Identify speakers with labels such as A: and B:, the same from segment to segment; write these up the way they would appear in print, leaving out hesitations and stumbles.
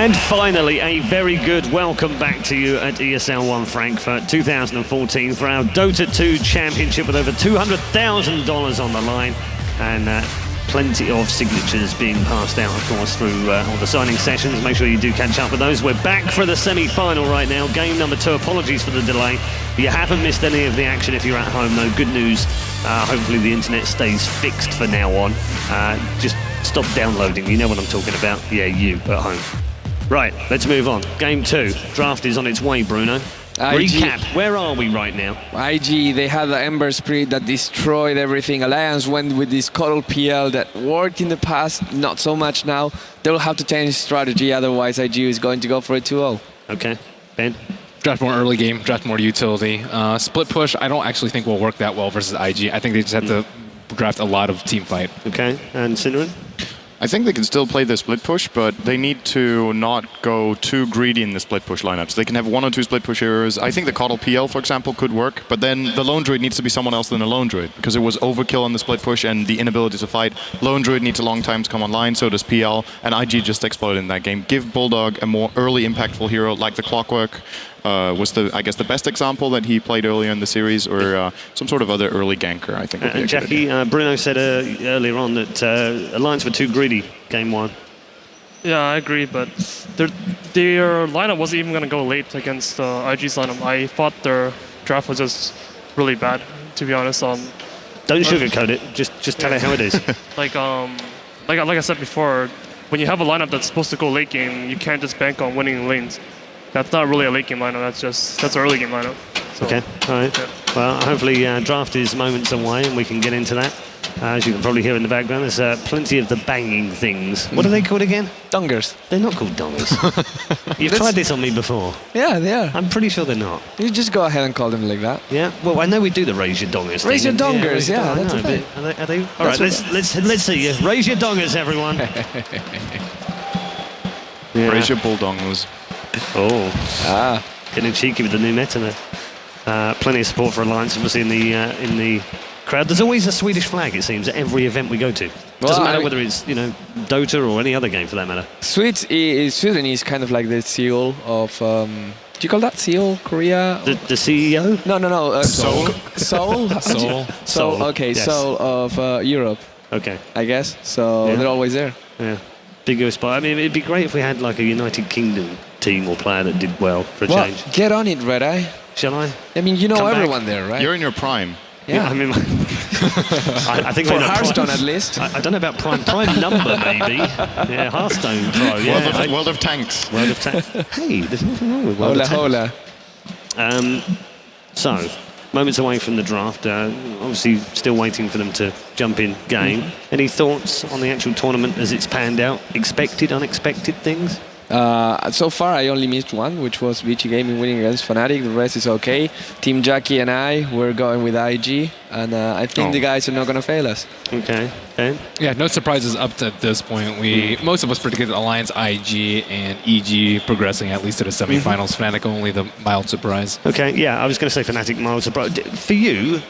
A: And finally, a very good welcome back to you at ESL 1 Frankfurt 2014 for our Dota 2 Championship with over $200,000 on the line and plenty of signatures being passed out, of course, through all the signing sessions. Make sure you do catch up with those. We're back for the semi-final right now, game number 2. Apologies for the delay. You haven't missed any of the action if you're at home, though. Good news. Hopefully the internet stays fixed for now on. Just stop downloading. You know what I'm talking about. Yeah, you at home. Right, let's move on. Game 2. Draft is on its way, Bruno. Recap, where are we right now?
B: IG, they had the Ember Spirit that destroyed everything. Alliance went with this Coddle PL that worked in the past, not so much now. They'll have to change strategy, otherwise IG is going to go for a 2-0.
A: Okay, Ben?
C: Draft more early game, draft more utility. Split push, I don't actually think will work that well versus IG. I think they just have to draft a lot of team fight.
A: Okay, and Synerin?
D: I think they can still play the split push, but they need to not go too greedy in the split push lineups. They can have 1 or 2 split push heroes. I think the Coddle PL, for example, could work, but then the Lone Druid needs to be someone else than a Lone Druid, because it was overkill on the split push and the inability to fight. Lone Druid needs a long time to come online, so does PL, and IG just exploded in that game. Give Bulldog a more early impactful hero like the Clockwork. Was I guess the best example that he played earlier in the series, or some sort of other early ganker, I think.
A: And Jackie, Bruno said earlier on that Alliance were too greedy game 1.
E: Yeah, I agree, but their lineup wasn't even going to go late against IG's lineup. I thought their draft was just really bad, to be honest.
A: Don't sugarcoat it, just tell it how it is.
E: like I said before, when you have a lineup that's supposed to go late game, you can't just bank on winning lanes. That's not really a late game lineup, that's an early game lineup. So,
A: okay, all right. Yeah. Well, hopefully draft is moments away and we can get into that. As you can probably hear in the background, there's plenty of the banging things. What are they called again?
B: Dongers.
A: They're not called dongers. You've tried this on me before.
B: Yeah, they are.
A: I'm pretty sure they're not.
B: You just go ahead and call them like that.
A: Yeah. Well, I know we do the raise your dongers thing.
B: Raise your dongers, yeah. That's a thing.
A: Are they? All right, let's see you. Raise your dongers, everyone.
D: Yeah. Raise your bulldongers.
A: Oh. Getting cheeky with the new meta there. Plenty of support for Alliance, obviously, in the crowd. There's always a Swedish flag, it seems, at every event we go to. Doesn't matter whether it's, Dota or any other game for that matter.
B: Sweden is kind of like the Seoul of, do you call that Seoul, Korea?
A: The CEO?
B: No.
D: Seoul.
B: Seoul. Okay, yes. Seoul of Europe.
A: Okay.
B: I guess. So they're always there.
A: Yeah. Big spot. I mean, it'd be great if we had like a United Kingdom team or player that did well for a change.
B: Get on it, Red Eye.
A: Shall I?
B: I mean, everyone there, right?
D: You're in your prime.
B: Yeah.
A: I mean, I think
B: for Hearthstone at least.
A: I don't know about prime number maybe. Yeah, Hearthstone Pro. Yeah.
D: World of Tanks.
A: World of Tanks. Hey, there's nothing wrong with World of Tanks.
B: Hola.
A: So, moments away from the draft. Obviously, still waiting for them to jump in game. Any thoughts on the actual tournament as it's panned out? Expected, unexpected things?
B: So far, I only missed one, which was VG Gaming winning against Fnatic. The rest is okay. Team Jackie and I, we're going with IG, and I think the guys are not going to fail us.
A: Okay. Ben?
C: Yeah, no surprises up to this point. Most of us predicted Alliance, IG, and EG progressing at least to the semifinals. Fnatic only the mild surprise.
A: Okay, yeah, I was going to say Fnatic mild surprise. For you,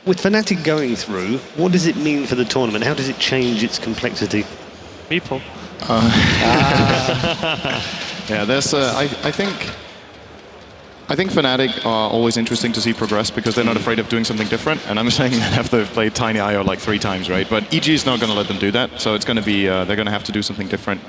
A: with Fnatic going through, what does it mean for the tournament? How does it change its complexity?
E: Meeple.
D: Yeah, there's. I think Fnatic are always interesting to see progress because they're not afraid of doing something different. And I'm saying that after they've played Tiny IO like 3 times, right? But EG is not going to let them do that, so it's going to be. They're going to have to do something different.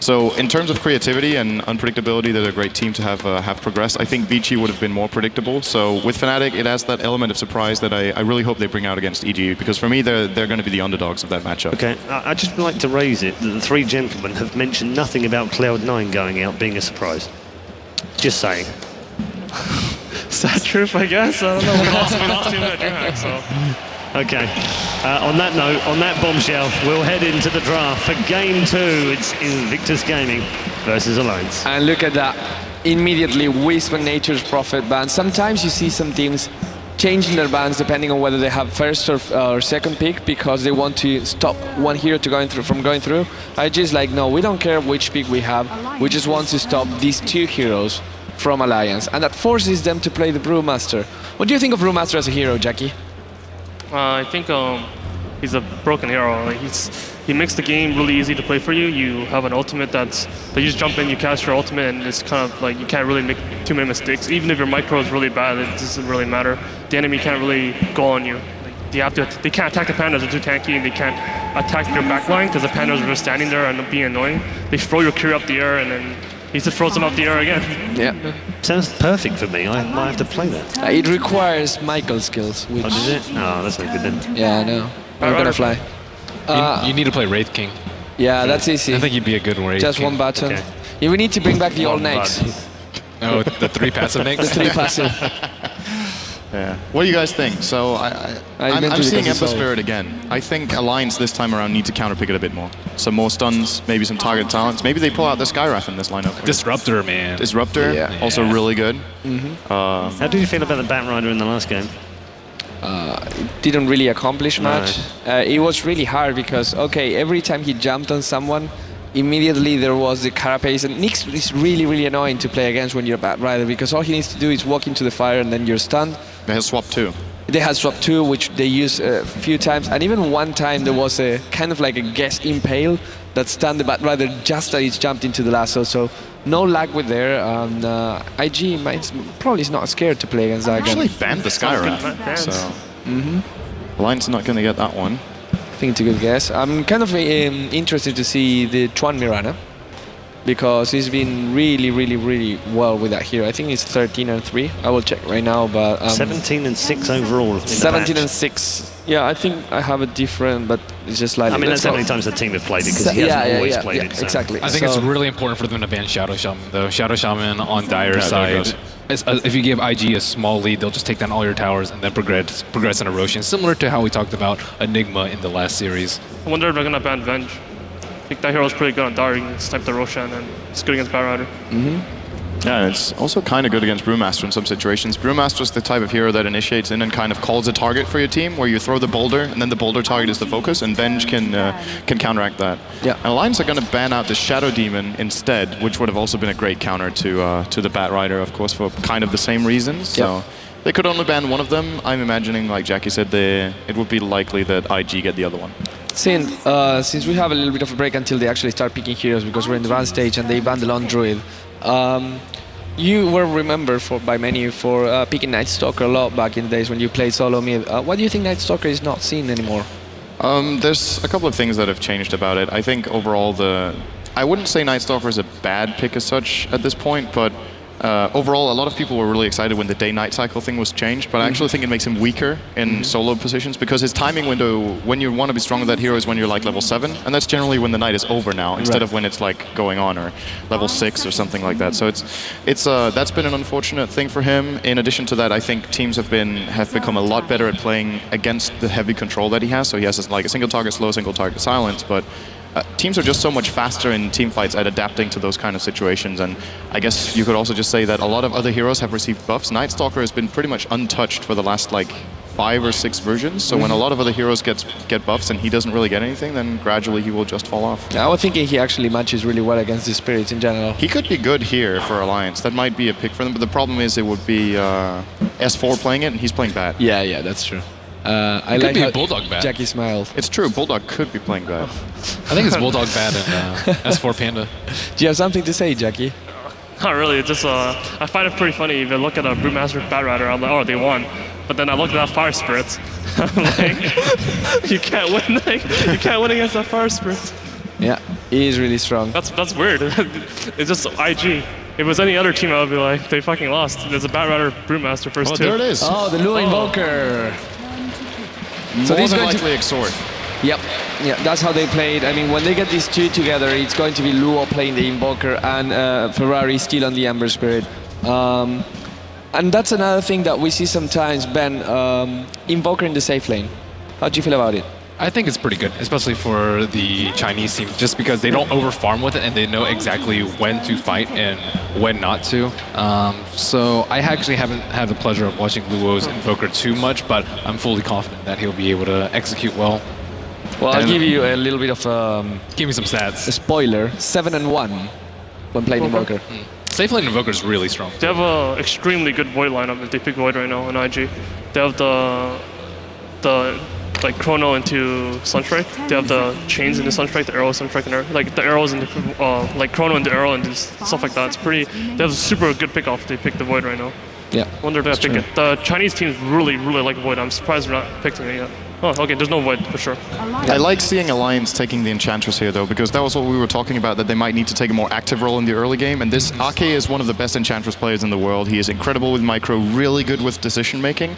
D: So in terms of creativity and unpredictability, they're a great team to have progressed. I think Vici would have been more predictable. So with Fnatic, it has that element of surprise that I really hope they bring out against EG, because for me, they're going to be the underdogs of that matchup.
A: Okay, I'd just like to raise it that the 3 gentlemen have mentioned nothing about Cloud9 going out being a surprise. Just saying.
E: Sad truth, I guess. I don't know. We lost him at DreamHack, so.
A: Okay. On that note, on that bombshell, we'll head into the draft for Game 2. It's Invictus Gaming versus Alliance.
B: And look at that. Immediately, Wisp and Nature's Prophet ban. Sometimes you see some teams changing their bans depending on whether they have first or second pick because they want to stop one hero from going through. IG is like, no, we don't care which pick we have. We just want to stop these 2 heroes from Alliance. And that forces them to play the Brewmaster. What do you think of Brewmaster as a hero, Jackie?
E: I think he's a broken hero. Like he makes the game really easy to play for you. You have an ultimate that you just jump in, you cast your ultimate, and it's kind of like you can't really make too many mistakes. Even if your micro is really bad, it doesn't really matter. The enemy can't really go on you. They can't attack the pandas, they're too tanky, and they can't attack your backline because the pandas are just standing there and being annoying. They throw your Curie up the air, and then he just throws them up the air again.
B: Yeah.
A: Sounds perfect for me. I might have to play that.
B: It requires Michael skills, which...
A: Oh, does it? No, that's not good then.
B: Yeah, I know. I'm gonna fly.
C: You need to play Wraith King.
B: Yeah, that's easy.
C: I think you'd be a good Wraith
B: Just
C: King.
B: one button.
A: Okay.
B: Yeah, we need to bring back the
A: One
B: old necks.
A: button.
C: Oh, the 3 passive
B: The
C: necks?
B: 3 passive.
D: Yeah. What do you guys think? So I'm seeing Emperor Spirit again. I think Alliance this time around need to counterpick it a bit more. Some more stuns, maybe some target talents. Maybe they pull out the Skywrath in this lineup.
C: Disruptor, man.
D: Disruptor,
B: Yeah.
D: also really good.
A: How did you feel about the Batrider in the last game?
B: It didn't really accomplish much. It was really hard because, okay, every time he jumped on someone, immediately there was the carapace. And Nyx is really, really annoying to play against when you're a Batrider because all he needs to do is walk into the fire and then you're stunned.
D: They have swap 2.
B: They had swap 2, which they used a few times, and even one time there was a kind of like a guess impale that stunned the Batrider just as he jumped into the lasso. So no luck with there. IG probably is not scared to play against that guy.
D: Actually banned the Skywrath, so Alliance not going to get that one.
B: I think it's a good guess. I'm kind of interested to see the Chuan Mirana because he's been really, really, really well with that hero. I think he's 13-3. I will check right now, but
A: 17-6 overall. In
B: 17-6. Yeah, I think I have a different, but it's just like.
A: I mean, that's how many times the team have played it because he hasn't always played it. So.
B: Exactly.
C: I think it's really important for them to ban Shadow Shaman, though. Shadow Shaman on Dire's side. If you give IG a small lead, they'll just take down all your towers and then progress in erosion, similar to how we talked about Enigma in the last series.
E: I wonder if they're gonna ban Venge. I think that hero's pretty good on Dar. You can snipe the Roshan, and it's good against Batrider.
D: Yeah, it's also kind of good against Brewmaster in some situations. Brewmaster is the type of hero that initiates in and kind of calls a target for your team, where you throw the boulder, and then the boulder target is the focus, and Venge can counteract that.
B: Yeah.
D: And Alliance are going to ban out the Shadow Demon instead, which would have also been a great counter to the Batrider, of course, for kind of the same reasons. So they could only ban one of them. I'm imagining, like Jackie said, it would be likely that IG get the other one.
B: Since we have a little bit of a break until they actually start picking heroes because we're in the ban stage and they banned the Lone Druid, you were remembered by many for picking Night Stalker a lot back in the days when you played solo mid. Why do you think Night Stalker is not seen anymore?
D: There's a couple of things that have changed about it. I think overall I wouldn't say Night Stalker is a bad pick as such at this point, but overall, a lot of people were really excited when the day-night cycle thing was changed, but I actually think it makes him weaker in solo positions because his timing window, when you want to be strong with that hero, is when you're like level 7, and that's generally when the night is over now, instead of when it's like going on, or level 6 or something like that. So that's been an unfortunate thing for him. In addition to that, I think teams have become a lot better at playing against the heavy control that he has. So he has like a single target slow, single target silence, but teams are just so much faster in team fights at adapting to those kind of situations, and I guess you could also just say that a lot of other heroes have received buffs. Night Stalker has been pretty much untouched for the last like 5 or 6 versions, so when a lot of other heroes get buffs and he doesn't really get anything, then gradually he will just fall off.
B: I was thinking he actually matches really well against the Spirits in general.
D: He could be good here for Alliance. That might be a pick for them, but the problem is it would be S4 playing it, and he's playing bad.
B: Yeah, that's true. I
C: could
B: like
C: be
B: how
C: Bulldog bad.
B: Jackie smiled.
D: It's true, Bulldog could be playing bad.
C: I think it's Bulldog bad and S4 Panda.
B: Do you have something to say, Jackie?
E: Not really. It's just I find it pretty funny. If you look at a Brewmaster Batrider, I'm like, oh, they won. But then I look at that Fire Spirits. I'm like, you can't win. You can't win against that Fire Spirits.
B: Yeah, he is really strong.
E: That's weird. It's just IG. If it was any other team, I would be like, they fucking lost. There's a Batrider Brewmaster first two.
D: There it is.
B: Oh, the Lua Invoker.
D: So these going likely Exort.
B: Yep, that's how they played. I mean, when they get these two together, it's going to be Luo playing the Invoker and Ferrari still on the Ember Spirit. And that's another thing that we see sometimes, Ben, Invoker in the safe lane. How do you feel about it?
C: I think it's pretty good, especially for the Chinese team, just because they don't over-farm with it and they know exactly when to fight and when not to. So I actually haven't had the pleasure of watching Luo's Invoker too much, but I'm fully confident that he'll be able to execute well.
B: Well, I'll give you a little bit of
C: Give me some stats.
B: a spoiler. 7-1 when playing Invoker.
C: Safe lane Invoker is really strong.
E: They have an extremely good Void lineup if they pick Void right now in IG. They have the like Chrono into Sunstrike. They have the chains into Sunstrike, the arrow Sunstrike, and like the arrows into like Chrono into arrow and stuff like that. It's pretty. They have a super good pick off. They pick the Void right now.
B: Yeah.
E: Wonder if they pick it. The Chinese teams really like Void. I'm surprised they're not picking it yet. Oh, okay, there's no Void for sure.
D: I like seeing Alliance taking the Enchantress here, though, because that was what we were talking about, that they might need to take a more active role in the early game. And this Ake is one of the best Enchantress players in the world. He is incredible with micro, really good with decision making.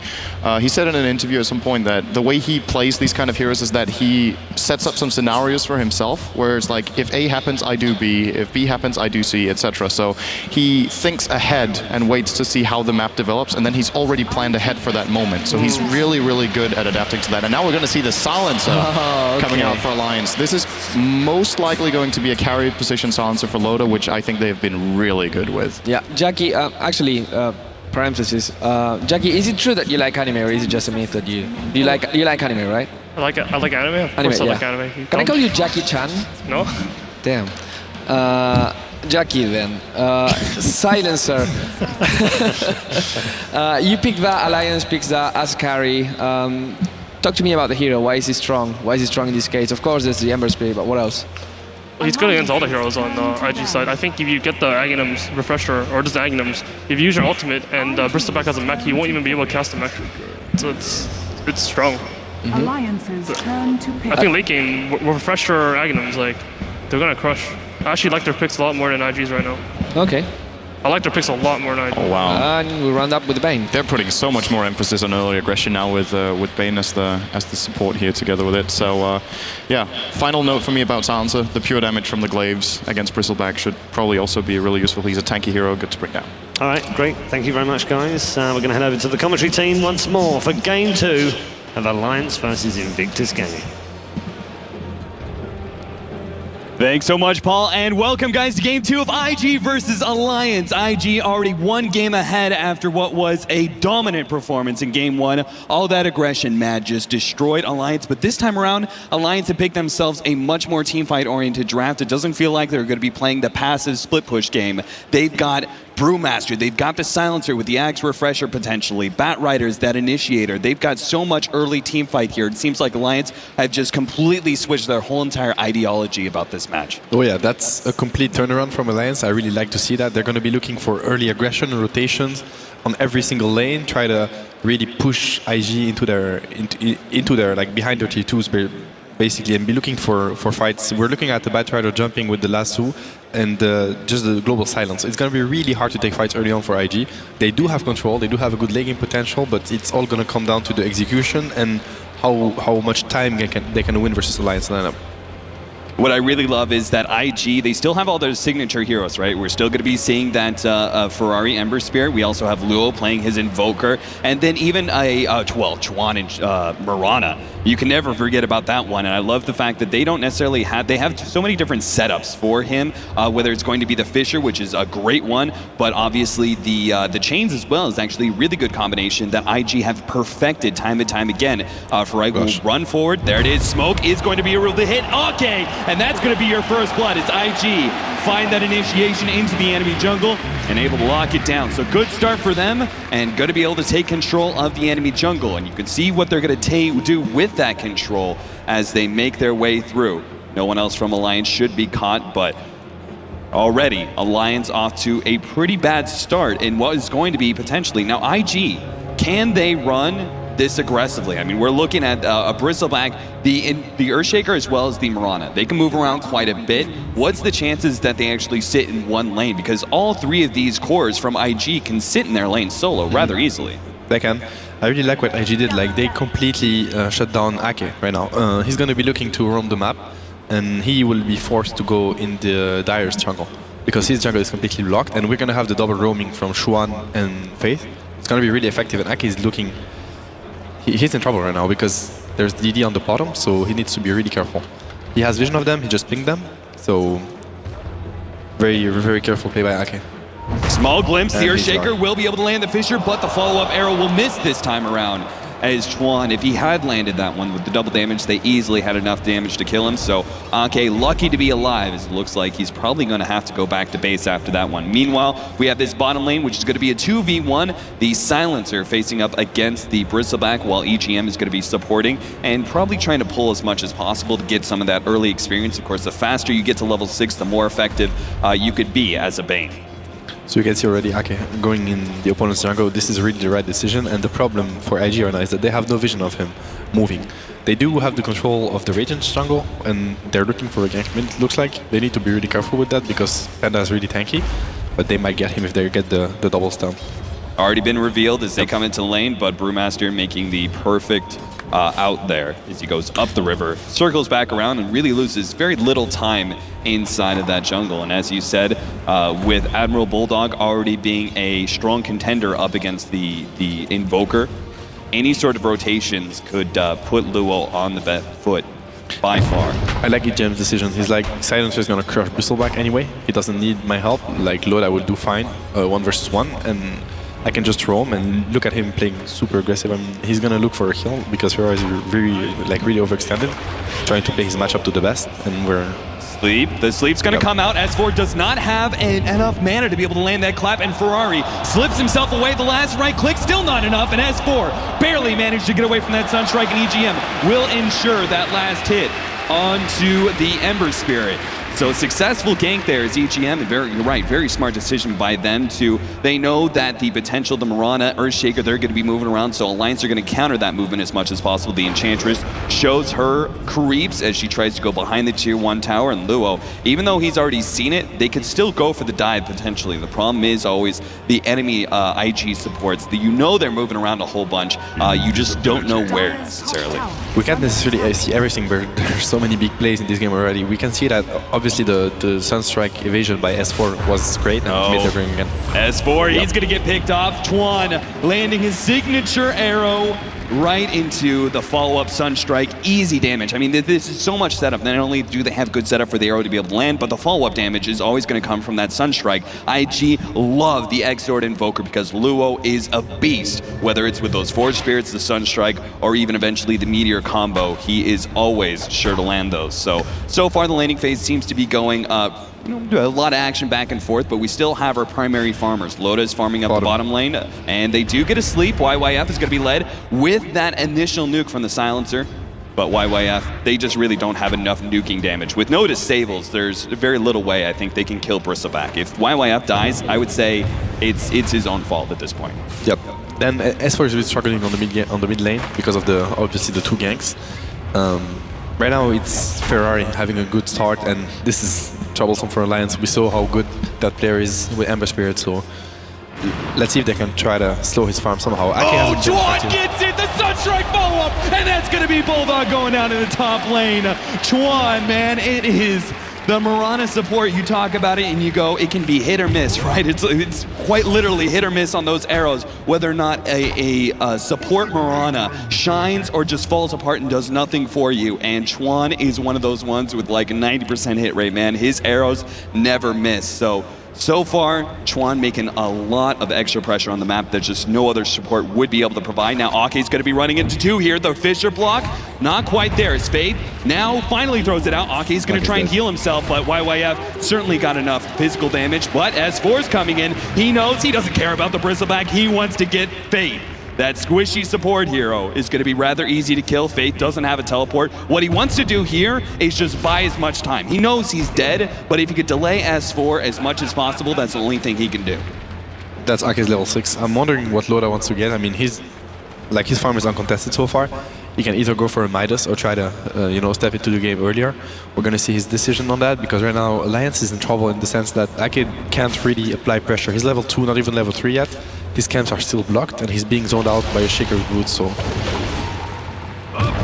D: He said in an interview at some point that the way he plays these kind of heroes is that he sets up some scenarios for himself, where it's like, if A happens, I do B. If B happens, I do C, etc. So he thinks ahead and waits to see how the map develops, and then he's already planned ahead for that moment. So he's really, really good at adapting to that. And now we're going to see the silencer coming out for Alliance. This is most likely going to be a carry position silencer for Loda, which I think they've been really good with.
B: Yeah, Jackie, actually, parenthesis. Jackie, is it true that you like anime, or is it just a myth that you like anime, right?
E: I like anime. Of course I like anime.
B: Can I call you Jackie Chan?
E: No.
B: Damn. Jackie then. Silencer. You pick that, Alliance picks that as carry. Talk to me about the hero. Why is he strong? Why is he strong in this case? Of course, there's the Ember Spirit, but what else?
E: Well, he's good against all the heroes on the IG side. I think if you get the Aghanim's Refresher, or just the Aghanim's, if you use your ultimate and Bristleback has a mech, he won't even be able to cast the mech. So it's strong.
F: Alliance's turn to pick.
E: I think late game, Refresher Aghanim's, like, they're gonna crush. I actually like their picks a lot more than IG's right now.
B: Okay.
E: I like their picks a lot more than IG.
D: Oh, wow.
B: And we round up with the Bane.
D: They're putting so much more emphasis on early aggression now with Bane as the support here together with it. So yeah, final note for me about Silencer: the pure damage from the glaives against Bristleback should probably also be really useful. He's a tanky hero, good to bring down.
A: All right, great. Thank you very much, guys. We're going to head over to the commentary team once more for Game 2 of Alliance versus Invictus Gaming.
G: Thanks so much, Paul, and welcome, guys, to Game 2 of IG versus Alliance. IG already one game ahead after what was a dominant performance in Game 1. All that aggression, Mad just destroyed Alliance, but this time around, Alliance have picked themselves a much more teamfight-oriented draft. It doesn't feel like they're going to be playing the passive split-push game. They've got Brewmaster, they've got the Silencer with the Axe Refresher potentially, Bat Riders, that Initiator. They've got so much early team fight here. It seems like Alliance have just completely switched their whole entire ideology about this match.
H: Oh yeah, that's a complete turnaround from Alliance. I really like to see that. They're going to be looking for early aggression and rotations on every single lane, try to really push IG into their like behind their T2s basically, and be looking for fights. We're looking at the Bat Rider jumping with the lasso and just the global silence. It's going to be really hard to take fights early on for IG. They do have control, they do have a good laning potential, but it's all going to come down to the execution and how much time they can win versus Alliance lineup.
G: What I really love is that IG, they still have all their signature heroes, right? We're still going to be seeing that Ferrari Ember Spirit. We also have Luo playing his Invoker. And then even Chuan and Mirana. You can never forget about that one. And I love the fact that they don't necessarily they have so many different setups for him, whether it's going to be the Fisher, which is a great one, but obviously the Chains as well is actually a really good combination that IG have perfected time and time again. Ferrari will run forward. There it is. Smoke is going to be a real hit. Okay. And that's going to be your first blood. It's IG. Find that initiation into the enemy jungle and able to lock it down. So good start for them and going to be able to take control of the enemy jungle. And you can see what they're going to do with that control as they make their way through. No one else from Alliance should be caught, but already Alliance off to a pretty bad start in what is going to be potentially. Now IG, can they run this aggressively? I mean, we're looking at a Bristleback, the Earthshaker as well as the Mirana. They can move around quite a bit. What's the chances that they actually sit in one lane? Because all three of these cores from IG can sit in their lane solo rather easily.
H: They can. I really like what IG did. Like, they completely shut down Ake right now. He's going to be looking to roam the map, and he will be forced to go in the Dire's jungle because his jungle is completely blocked, and we're going to have the double roaming from Xuan and Faith. It's going to be really effective, and Ake is looking... He's in trouble right now because there's DD on the bottom, so he needs to be really careful. He has vision of them, he just pinged them, so very, very careful play by Ake.
G: Small glimpse, the Earthshaker will be able to land the Fisher, but the follow-up arrow will miss this time around. as Chuan, if he had landed that one with the double damage, they easily had enough damage to kill him. So Ake, lucky to be alive, as it looks like he's probably going to have to go back to base after that one. Meanwhile, we have this bottom lane, which is going to be a 2v1. The Silencer facing up against the Bristleback, while EGM is going to be supporting and probably trying to pull as much as possible to get some of that early experience. Of course, the faster you get to level 6, the more effective you could be as a Bane.
H: So you can see already Ake going in the opponent's jungle. This is really the right decision, and the problem for IG right now is that they have no vision of him moving. They do have the control of the Radiant's jungle, and they're looking for a gank mid, it looks like. They need to be really careful with that because Panda is really tanky, but they might get him if they get the double stun.
G: Already been revealed as they come into lane, but Brewmaster making the perfect out there as he goes up the river, circles back around, and really loses very little time inside of that jungle. And as you said, with Admiral Bulldog already being a strong contender up against the Invoker, any sort of rotations could put Luo on the back foot by far.
H: I like EGM's decision. He's like, Silencer is gonna crush Bristleback anyway. He doesn't need my help. Like Loda will do fine, 1 versus 1, and I can just roam and look at him playing super aggressive. I mean, he's gonna look for a kill because Ferrari is really overextended, trying to play his matchup to the best, and we're...
G: Sleep. The sleep's gonna come out. S4 does not have enough mana to be able to land that clap, and Ferrari slips himself away. The last right click, still not enough, and S4 barely managed to get away from that Sunstrike, and EGM will ensure that last hit onto the Ember Spirit. So successful gank there is EGM, and you're right, very smart decision by them too. They know that the potential, the Mirana, Earthshaker, they're going to be moving around, so Alliance are going to counter that movement as much as possible. The Enchantress shows her creeps as she tries to go behind the tier 1 tower, and Luo, even though he's already seen it, they could still go for the dive potentially. The problem is always the enemy IG supports. You know they're moving around a whole bunch, you just don't know where necessarily.
H: We can't necessarily see everything, but there's so many big plays in this game already. We can see that obviously the Sunstrike evasion by S4 was great, and mid levering again.
G: S4, he's gonna get picked off. Chuan landing his signature arrow right into the follow-up Sunstrike. Easy damage. I mean, this is so much setup. Not only do they have good setup for the arrow to be able to land, but the follow-up damage is always going to come from that Sunstrike. IG love the Exort Invoker because Luo is a beast. Whether it's with those Forge Spirits, the Sunstrike, or even eventually the Meteor combo, he is always sure to land those. So far the laning phase seems to be going a lot of action back and forth, but we still have our primary farmers. Loda is farming up the bottom lane, and they do get a sleep. YYF is going to be led with that initial nuke from the Silencer, but YYF, they just really don't have enough nuking damage. With no disables, there's very little way I think they can kill Bristleback. If YYF dies, I would say it's his own fault at this point.
H: Yep. Then S4 is really struggling on the mid lane because of obviously the 2 ganks. Right now it's Ferrari having a good start, and this is troublesome for Alliance. We saw how good that player is with Ember Spirit, so let's see if they can try to slow his farm somehow.
G: Chuan gets it, the Sunstrike follow-up, and that's going to be Bulldog going down in the top lane. Chuan, man, it is the Mirana support. You talk about it and you go, it can be hit or miss, right? It's quite literally hit or miss on those arrows, whether or not a support Mirana shines or just falls apart and does nothing for you. And Chuan is one of those ones with like a 90% hit rate, man. His arrows never miss. So far, Chuan making a lot of extra pressure on the map that just no other support would be able to provide. Now Ake's going to be running into 2 here. The Fissure block, not quite there. Spade now finally throws it out. Ake's going to try and heal himself, but YYF certainly got enough physical damage. But as S4's coming in, he knows he doesn't care about the Bristleback. He wants to get Fate. That squishy support hero is going to be rather easy to kill. Faith doesn't have a teleport. What he wants to do here is just buy as much time. He knows he's dead, but if he could delay S4 as much as possible, that's the only thing he can do.
H: That's Ake's level 6. I'm wondering what Loda wants to get. I mean, his farm is uncontested so far. He can either go for a Midas or try to, step into the game earlier. We're going to see his decision on that, because right now Alliance is in trouble in the sense that Ake can't really apply pressure. He's level 2, not even level 3 yet. His camps are still blocked, and he's being zoned out by a Shaker Boots, so...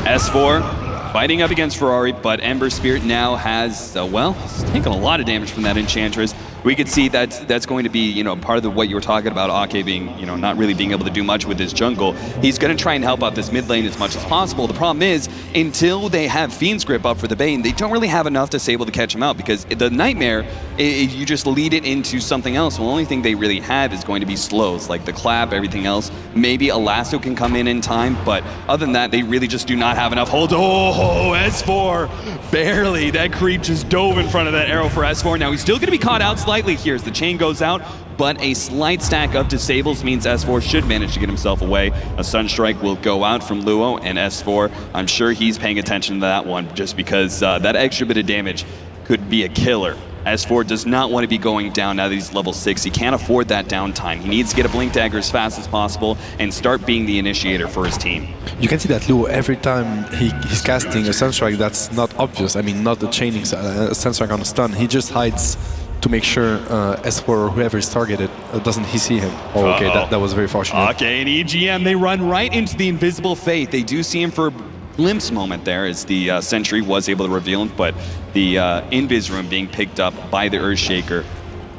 G: S4 fighting up against Ferrari, but Ember Spirit now has, he's taken a lot of damage from that Enchantress. we could see that's going to be, you know, part of what you were talking about, Ake being, you know, not really being able to do much with his jungle. He's going to try and help out this mid lane as much as possible. The problem is, until they have Fiend's Grip up for the Bane, they don't really have enough to be able to catch him out, because the Nightmare, you just lead it into something else. Well, the only thing they really have is going to be slows, like the clap, everything else. Maybe Elasto can come in time, but other than that, they really just do not have enough hold. Oh, S4, barely. That creep just dove in front of that arrow for S4. Now he's still going to be caught out slightly here as the chain goes out, but a slight stack of disables means S4 should manage to get himself away. A Sunstrike will go out from Luo, and S4, I'm sure he's paying attention to that one, just because that extra bit of damage could be a killer. S4 does not want to be going down now that he's level 6. He can't afford that downtime. He needs to get a Blink Dagger as fast as possible and start being the initiator for his team.
H: You can see that Luo, every time he's casting a Sunstrike that's not obvious, I mean not a chaining Sunstrike on a stun, he just hides to make sure S4 or whoever is targeted doesn't see him. Oh, okay, that was very fortunate.
G: Okay, and EGM, they run right into the Invisible Fate. They do see him for a glimpse moment there as the Sentry was able to reveal him, but the Invis Room being picked up by the Earthshaker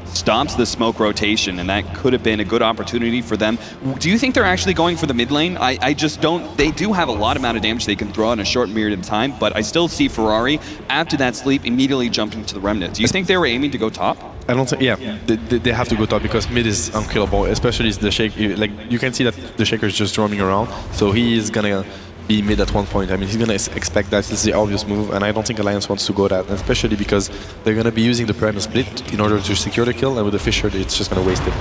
G: stops the smoke rotation, and that could have been a good opportunity for them. Do you think they're actually going for the mid lane? I just don't. They do have a lot amount of damage they can throw in a short period of time, but I still see Ferrari, after that sleep, immediately jumping to the Remnant. Do you think they were aiming to go top?
H: I don't think, yeah, they have to go top because mid is unkillable, especially the Shaker. Like, you can see that the Shaker is just roaming around, so he is gonna be mid at one point. I mean, he's gonna expect that. This is the obvious move, and I don't think Alliance wants to go that, especially because they're gonna be using the Primal Split in order to secure the kill, and with the Fissure, it's just gonna waste it.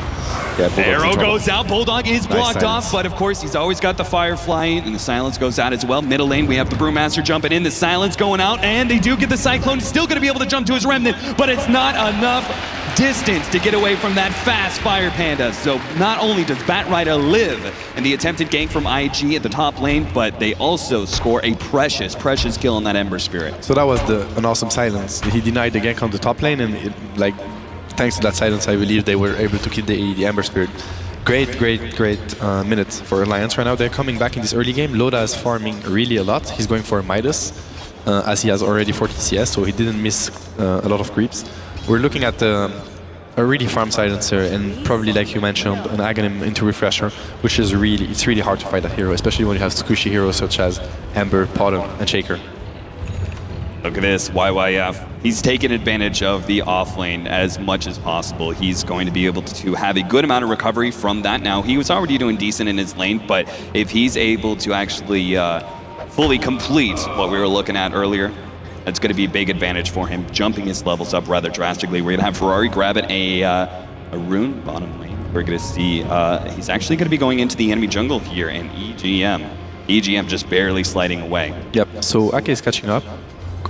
H: Yeah,
G: Arrow goes out, Bulldog is blocked off, but of course he's always got the Firefly, and the Silence goes out as well. Middle lane, we have the Brewmaster jumping in, the Silence going out, and they do get the Cyclone. He's still gonna be able to jump to his Remnant, but it's not enough distance to get away from that fast Fire Panda. So not only does Batrider live in the attempted gank from IG at the top lane, but they also score a precious kill on that Ember Spirit.
H: So that was an awesome silence. He denied the gank on the top lane, and like, thanks to that silence, I believe they were able to kill the Ember Spirit. Great minute for Alliance right now. They're coming back in this early game. Loda is farming really a lot. He's going for a Midas, as he has already 40 CS, so he didn't miss a lot of creeps. We're looking at a really farm silencer, and probably, like you mentioned, an Aghanim into Refresher, which is it's really hard to fight that hero, especially when you have squishy heroes such as Ember, Potom, and Shaker.
G: Look at this, YYF. He's taken advantage of the offlane as much as possible. He's going to be able to have a good amount of recovery from that now. He was already doing decent in his lane, but if he's able to actually fully complete what we were looking at earlier, that's going to be a big advantage for him, jumping his levels up rather drastically. We're going to have Ferrari grabbing a Rune bottom lane. We're going to see he's actually going to be going into the enemy jungle here, and EGM just barely sliding away.
H: Yep, so Ake is catching up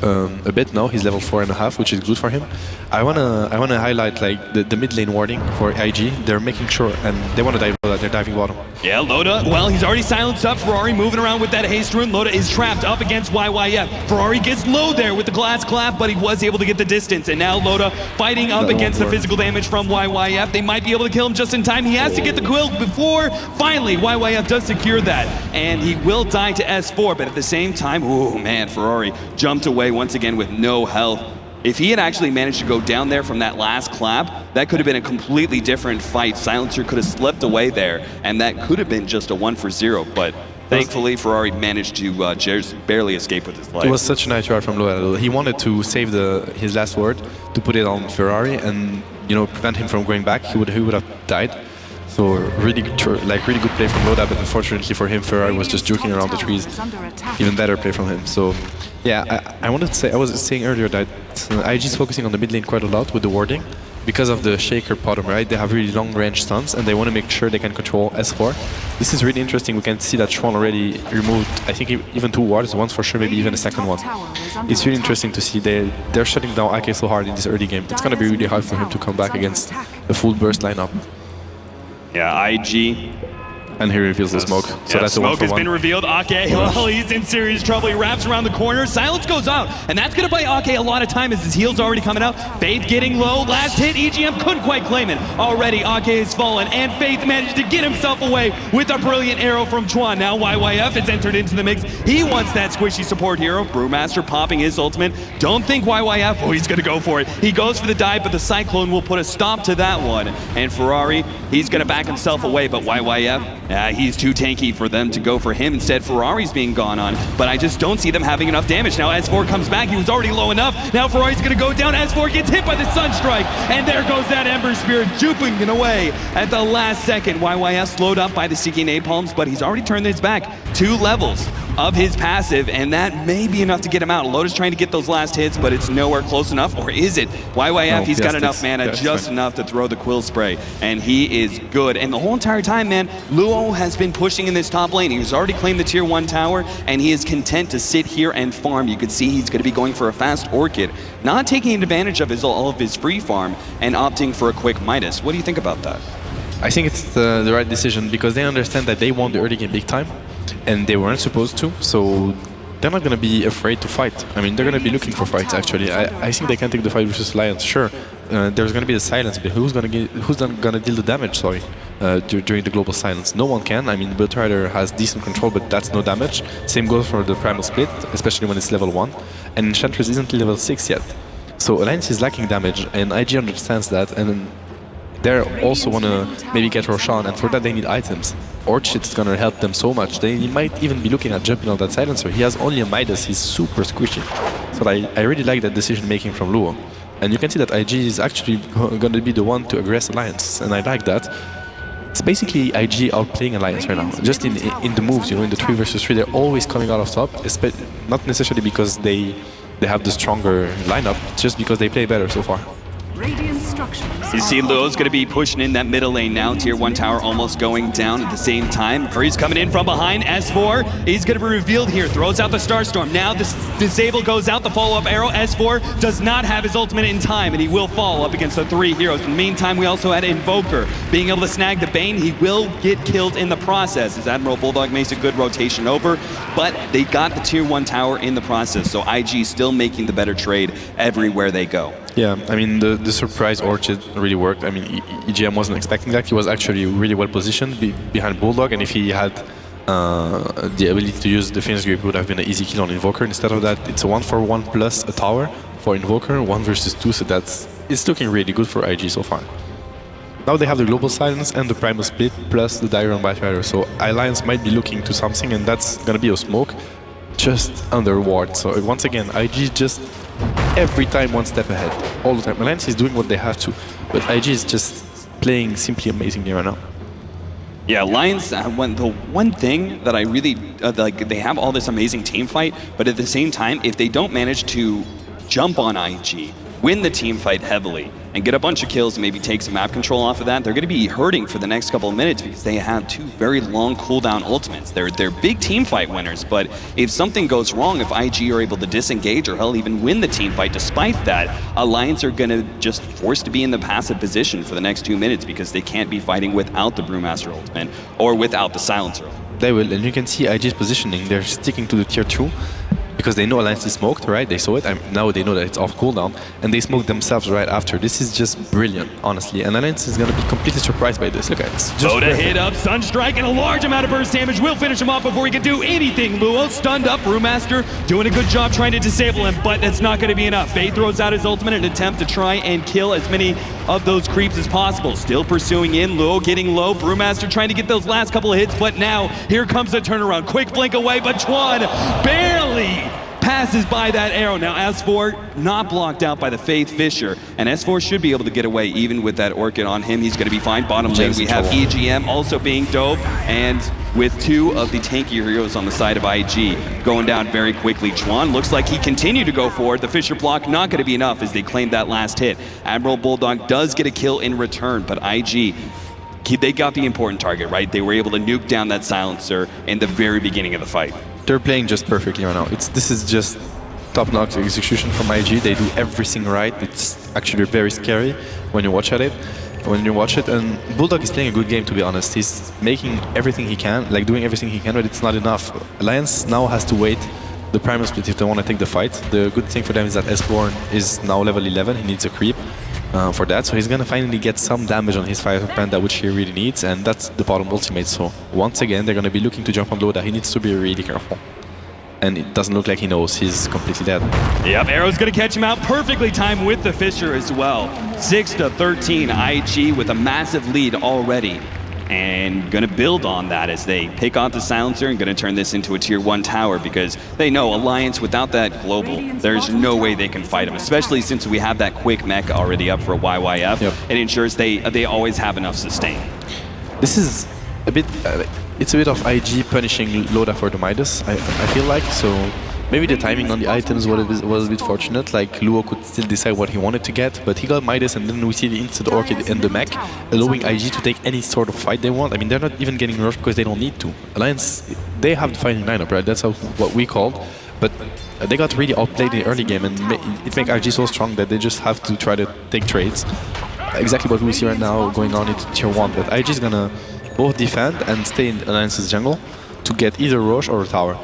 H: a bit now. He's level 4.5, which is good for him. I wanna highlight like the mid lane warding for IG. They're making sure, and they want to dive Loda. They're diving bottom.
G: Yeah, Loda, well, he's already silenced up. Ferrari moving around with that haste rune. Loda is trapped up against YYF. Ferrari gets low there with the glass clap, but he was able to get the distance. And now Loda fighting up against the physical damage from YYF. They might be able to kill him just in time. He has to get the quill before finally YYF does secure that. And he will die to S4, but at the same time, oh man, Ferrari jumped away once again with no health. If he had actually managed to go down there from that last clap, that could have been a completely different fight. Silencer could have slipped away there, and that could have been just a 1-for-0, but thankfully Ferrari managed to just barely escape with his life.
H: It was such a nice try from Loda. He wanted to save his last word, to put it on Ferrari, and prevent him from going back. He would have died. So really good play from Loda, but unfortunately for him, Ferrari was just joking around the trees. Even better play from him. So yeah, I wanted to say, I was saying earlier that IG is focusing on the mid lane quite a lot with the warding because of the Shaker Potom, right? They have really long range stuns, and they want to make sure they can control S4. This is really interesting. We can see that Schwan already removed, I think, even 2 wards, once for sure, maybe even a second one. It's really interesting to see they're shutting down Ake so hard in this early game. It's going to be really hard for him to come back against a full burst lineup.
G: Yeah, IG
H: And he reveals the smoke. So that's a
G: smoke has
H: 1-for-1.
G: been revealed. Ake, well, he's in serious trouble. He wraps around the corner. Silence goes out. And that's going to buy Ake a lot of time as his heal's already coming out. Faith getting low. Last hit, EGM couldn't quite claim it. Already, Ake has fallen. And Faith managed to get himself away with a brilliant arrow from Chuan. Now YYF has entered into the mix. He wants that squishy support hero. Brewmaster popping his ultimate. Don't think YYF, oh, he's going to go for it. He goes for the dive, but the Cyclone will put a stop to that one. And Ferrari, he's going to back himself away, but YYF, he's too tanky for them to go for him. Instead, Ferrari's being gone on, but I just don't see them having enough damage. Now S4 comes back, he was already low enough. Now Ferrari's gonna go down, S4 gets hit by the Sunstrike, and there goes that Ember Spirit, juping it away at the last second. YYF slowed up by the Seeking Napalms, but he's already turned his back 2 levels of his passive, and that may be enough to get him out. Lotus trying to get those last hits, but it's nowhere close enough, or is it? YYF,
H: No,
G: he's got
H: yes,
G: enough mana,
H: yes,
G: just
H: right.
G: enough to throw the Quill Spray, and he is good. And the whole entire time, man, Luo has been pushing in this top lane. He's already claimed the tier 1 tower, and he is content to sit here and farm. You could see he's going to be going for a fast Orchid, not taking advantage of all of his free farm and opting for a quick Midas. What do you think about that?
H: I think it's the right decision because they understand that they won the early game big time and they weren't supposed to, so they're not going to be afraid to fight. I mean, they're going to be looking for fights actually. I think they can take the fight versus Alliance, sure. There's going to be the silence, but who's going to deal the damage, during the global silence? No one can. I mean, Build Rider has decent control, but that's no damage. Same goes for the Primal Split, especially when it's level 1. And Enchantress isn't level 6 yet. So Alliance is lacking damage, and IG understands that, and they also want to maybe get Roshan, and for that they need items. Orchid's gonna help them so much. They might even be looking at jumping on that silencer. He has only a Midas, he's super squishy. So I really like that decision making from Luo. And you can see that IG is actually gonna be the one to aggress Alliance, and I like that. It's basically IG outplaying Alliance right now. Just in the moves, in the 3 versus 3, they're always coming out of top, not necessarily because they have the stronger lineup, just because they play better so far.
F: Radiant structures.
G: You see Luo's going to be pushing in that middle lane now. Tier 1 tower almost going down at the same time. Hurry's coming in from behind. S4, he's going to be revealed here. Throws out the Starstorm. Now this disable goes out. The follow-up arrow. S4 does not have his ultimate in time, and he will fall up against the 3 heroes. In the meantime, we also had Invoker being able to snag the Bane. He will get killed in the process as Admiral Bulldog makes a good rotation over, but they got the tier 1 tower in the process, so IG still making the better trade everywhere they go.
H: Yeah, I mean, the surprise Orchid really worked. I mean, EGM wasn't expecting that. He was actually really well positioned behind Bulldog, and if he had the ability to use the Phoenix Grip, it would have been an easy kill on Invoker. Instead of that, it's a 1-for-1 plus a tower for Invoker, 1 versus 2, so it's looking really good for IG so far. Now they have the Global Silence and the Primal Split plus the Dagger on Bat Rider, so Alliance might be looking to something, and that's gonna be a smoke just under ward. So once again, IG just every time one step ahead, all the time. Alliance is doing what they have to, but IG is just playing simply amazingly right now.
G: Yeah, Lions, the one thing that I really, like, they have all this amazing team fight, but at the same time, if they don't manage to jump on IG, win the team fight heavily, and get a bunch of kills and maybe take some map control off of that, they're going to be hurting for the next couple of minutes because they have 2 very long cooldown ultimates. They're big team fight winners, but if something goes wrong, if IG are able to disengage or hell even win the team fight despite that, Alliance are going to just forced to be in the passive position for the next 2 minutes because they can't be fighting without the Brewmaster ultimate or without the Silencer.
H: They will, and you can see IG's positioning. They're sticking to the tier 2 because they know Alliance is smoked, right? They saw it, and now they know that it's off cooldown, and they smoked themselves right after. This is just brilliant, honestly, and Alliance is going to be completely surprised by this. Look at it. It's just
G: Dota hit up, Sunstrike, and a large amount of burst damage will finish him off before he can do anything. Luo stunned up, Brewmaster doing a good job trying to disable him, but that's not going to be enough. Faye throws out his ultimate in an attempt to try and kill as many of those creeps as possible. Still pursuing in, Luo getting low, Brewmaster trying to get those last couple of hits, but now here comes the turnaround. Quick blink away, but Chuan barely passes by that arrow. Now S4 not blocked out by the Faith Fisher, and S4 should be able to get away even with that Orchid on him. He's going to be fine. Bottom lane we have EGM also being dope, and with 2 of the tankier heroes on the side of IG going down very quickly. Chuan looks like he continued to go forward. The Fisher block not going to be enough as they claim that last hit. Admiral Bulldog does get a kill in return, but IG, they got the important target, right? They were able to nuke down that silencer in the very beginning of the fight.
H: They're playing just perfectly right now. This is just top-notch execution from IG. They do everything right. It's actually very scary when you watch at it. when you watch it. And Bulldog is playing a good game, to be honest. He's making everything he can, like doing everything he can, but it's not enough. Alliance now has to wait the Primal Split if they want to take the fight. The good thing for them is that Esborn is now level 11. He needs a creep for that, so he's gonna finally get some damage on his Fire Panda, which he really needs, and that's the bottom ultimate. So once again, they're gonna be looking to jump on Dota. He needs to be really careful. And it doesn't look like he knows. He's completely dead.
G: Yep, Arrow's gonna catch him out. Perfectly timed with the Fissure as well. 6-13, IG with a massive lead already. And gonna build on that as they pick off the Silencer and gonna turn this into a tier 1 tower, because they know Alliance without that global, there's no way they can fight him, especially since we have that quick mech already up for YYF.
H: Yep.
G: It ensures they always have enough sustain.
H: This is a bit, it's a bit of IG punishing Loda for the Midas, I feel like. So maybe the timing on the items was a bit fortunate. Like Luo could still decide what he wanted to get, but he got Midas, and then we see the instant Orchid and the mech, allowing IG to take any sort of fight they want. I mean, they're not even getting rushed because they don't need to. Alliance, they have the fighting lineup, right? That's what we called. But they got really outplayed in the early game, and it makes IG so strong that they just have to try to take trades. Exactly what we see right now going on into tier 1. But IG is gonna both defend and stay in Alliance's jungle to get either Roche or a tower.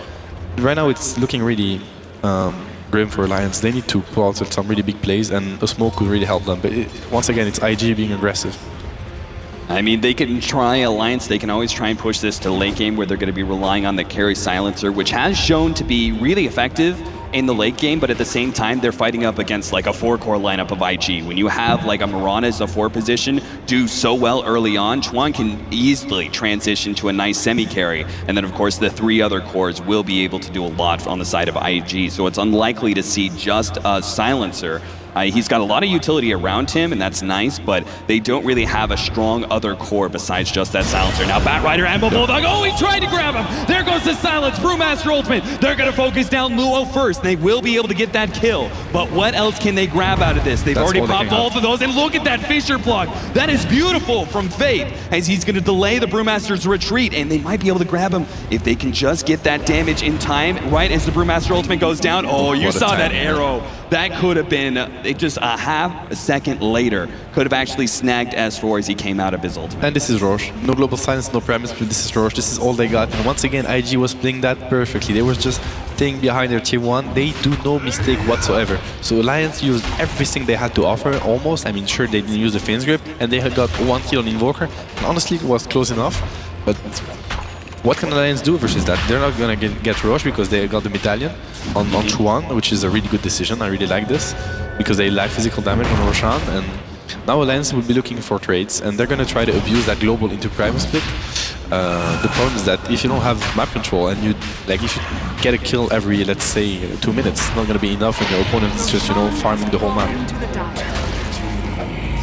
H: Right now it's looking really grim for Alliance. They need to pull out some really big plays, and a smoke could really help them. But once again, it's IG being aggressive.
G: I mean, they can try Alliance, they can always try and push this to late game where they're going to be relying on the carry Silencer, which has shown to be really effective in the late game, but at the same time, they're fighting up against like a 4-core lineup of IG. When you have like a Mirana as a 4 position do so well early on, Chuan can easily transition to a nice semi-carry, and then of course the 3 other cores will be able to do a lot on the side of IG, so it's unlikely to see just a Silencer. He's got a lot of utility around him, and that's nice, but they don't really have a strong other core besides just that Silencer. Now Batrider and Bulldog, oh, he tried to grab him! There goes the Silence, Brewmaster Ultimate. They're gonna focus down Luo first. They will be able to get that kill, but what else can they grab out of this? They've already popped both of those, and look at that Fissure block. That is beautiful from Fate, as he's gonna delay the Brewmaster's retreat, and they might be able to grab him if they can just get that damage in time, right as the Brewmaster Ultimate goes down. Oh, you saw that arrow. That could have been just a half a second later, could have actually snagged S4 as he came out of his ult.
H: And this is Roche. No global silence, no premise, but this is Roche. This is all they got. And once again, IG was playing that perfectly. They were just staying behind their tier 1. They do no mistake whatsoever. So Alliance used everything they had to offer, almost. I mean, sure, they didn't use the Finn's Grip, and they had got 1 kill on Invoker. And honestly, it was close enough. But what can Alliance do versus that? They're not gonna get Roche because they got the medallion on Chuan, which is a really good decision. I really like this because they lack physical damage on Roshan, and now Alliance will be looking for trades, and they're gonna try to abuse that global into Primal Split. The problem is that if you don't have map control, and if you get a kill every, let's say, 2 minutes, it's not gonna be enough when your opponent is just, farming the whole map.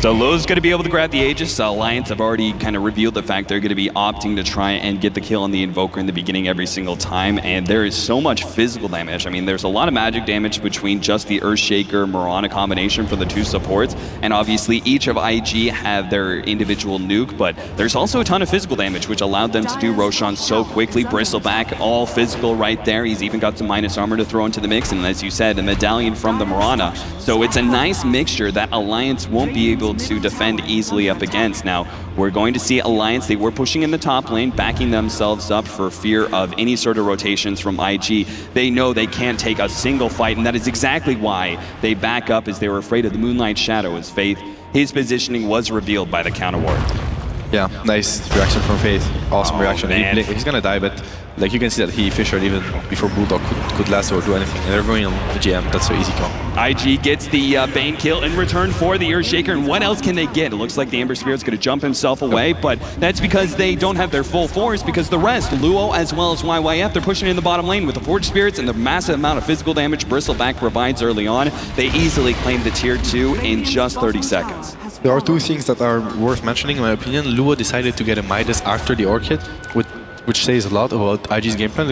G: So Luo's going to be able to grab the Aegis. Alliance have already kind of revealed the fact they're going to be opting to try and get the kill on the Invoker in the beginning every single time, and there is so much physical damage. I mean, there's a lot of magic damage between just the Earthshaker Mirana combination for the 2 supports, and obviously each of IG have their individual nuke, but there's also a ton of physical damage, which allowed them to do Roshan so quickly. Bristleback, all physical right there. He's even got some minus armor to throw into the mix, and as you said, a medallion from the Mirana. So it's a nice mixture that Alliance won't be able to defend easily up against. Now, we're going to see Alliance, they were pushing in the top lane, backing themselves up for fear of any sort of rotations from IG. They know they can't take a single fight, and that is exactly why they back up, as they were afraid of the Moonlight Shadow as Faith. His positioning was revealed by the counter ward.
H: Yeah, nice reaction from Faith. Awesome reaction.
G: Man.
H: He's gonna die, but like you can see that he fished even before Bulldog could last or do anything. And they're going on the GM. That's so easy call.
G: IG gets the Bane kill in return for the Earthshaker, and what else can they get? It looks like the Ember Spirit's going to jump himself away, but that's because they don't have their full force, because the rest, Luo as well as YYF, they're pushing in the bottom lane with the Forge Spirits and the massive amount of physical damage Bristleback provides early on. They easily claim the tier 2 in just 30 seconds.
H: There are 2 things that are worth mentioning in my opinion. Luo decided to get a Midas after the Orchid, which says a lot about IG's game plan.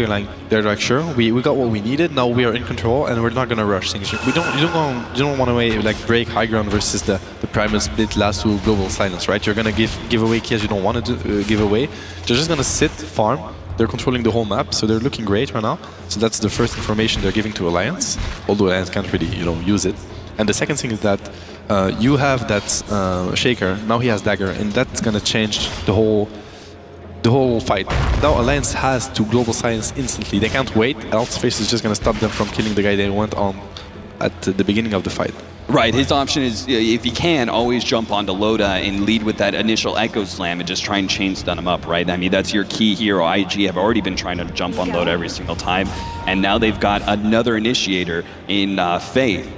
H: They're like, sure, we got what we needed. Now we are in control, and we're not gonna rush things. You don't want to break high ground versus the Primal Split last 2 global silence, right? You're gonna give away kills you don't want to give away. They're just gonna sit, farm. They're controlling the whole map, so they're looking great right now. So that's the first information they're giving to Alliance, although Alliance can't really use it. And the second thing is that You have that Shaker, now he has Dagger, and that's gonna change the whole fight. Now Alliance has to global silence instantly. They can't wait, else Face is just gonna stop them from killing the guy they went on at the beginning of the fight.
G: Right, his option is, if he can, always jump onto Loda and lead with that initial Echo Slam and just try and chain stun him up, right? I mean, that's your key hero. IG have already been trying to jump on Loda every single time, and now they've got another initiator in Faith.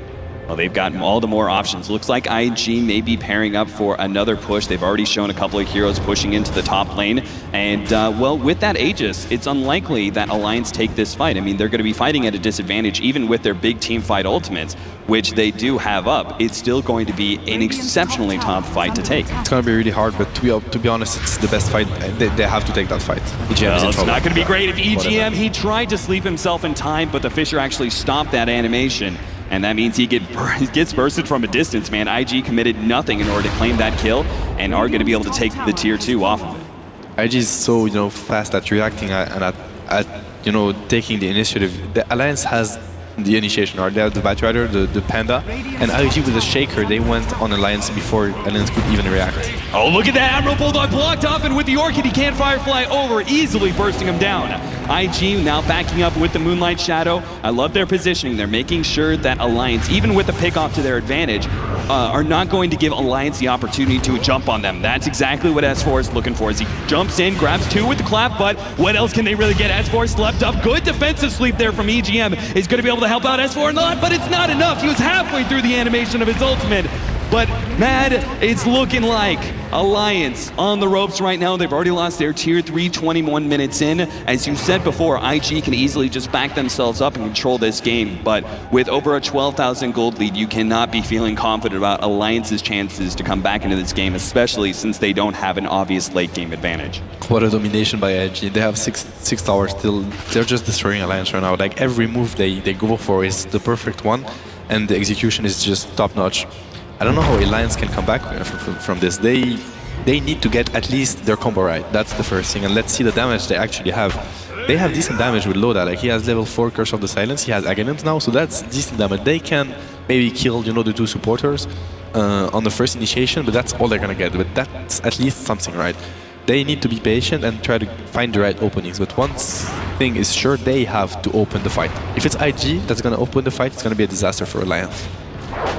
G: Well, they've got all the more options. Looks like IG may be pairing up for another push. They've already shown a couple of heroes pushing into the top lane. And, well, with that Aegis, it's unlikely that Alliance take this fight. I mean, they're going to be fighting at a disadvantage, even with their big team fight ultimates, which they do have up. It's still going to be an exceptionally tough fight to take.
H: It's going to be really hard, but to be honest, it's the best fight. They have to take that fight. EGM is in
G: it's
H: trouble.
G: not going to be great if EGM, he tried to sleep himself in time, but the Fisher actually stopped that animation. And that means he gets bursted from a distance, man. IG committed nothing in order to claim that kill and are going to be able to take the tier 2 off of it.
H: IG is so, fast at reacting and at taking the initiative. The Alliance has the initiation, or they have the Batrider, the Panda, and IG with the Shaker, they went on Alliance before Alliance could even react.
G: Oh, look at that! Admiral Bulldog blocked off, and with the Orchid, he can't Firefly over, easily bursting him down. IG now backing up with the Moonlight Shadow. I love their positioning. They're making sure that Alliance, even with the pick-off to their advantage, are not going to give Alliance the opportunity to jump on them. That's exactly what S4 is looking for, as he jumps in, grabs 2 with the clap, but what else can they really get? S4 slept up. Good defensive sleep there from EGM. He's going to be able to help out S4 a lot, but it's not enough. He was halfway through the animation of his ultimate. But Mad, it's looking like Alliance on the ropes right now. They've already lost their tier 3 21 minutes in. As you said before, IG can easily just back themselves up and control this game. But with over a 12,000 gold lead, you cannot be feeling confident about Alliance's chances to come back into this game, especially since they don't have an obvious late game advantage.
H: What a domination by IG. They have six towers still. They're just destroying Alliance right now. Like every move they go for is the perfect one, and the execution is just top notch. I don't know how Alliance can come back from this. They need to get at least their combo right. That's the first thing. And let's see the damage they actually have. They have decent damage with Loda. Like he has level 4 Curse of the Silence. He has Aghanims now, so that's decent damage. They can maybe kill, the 2 supporters on the first initiation, but that's all they're gonna get. But that's at least something, right? They need to be patient and try to find the right openings. But one thing is sure, they have to open the fight. If it's IG that's gonna open the fight, it's gonna be a disaster for Alliance.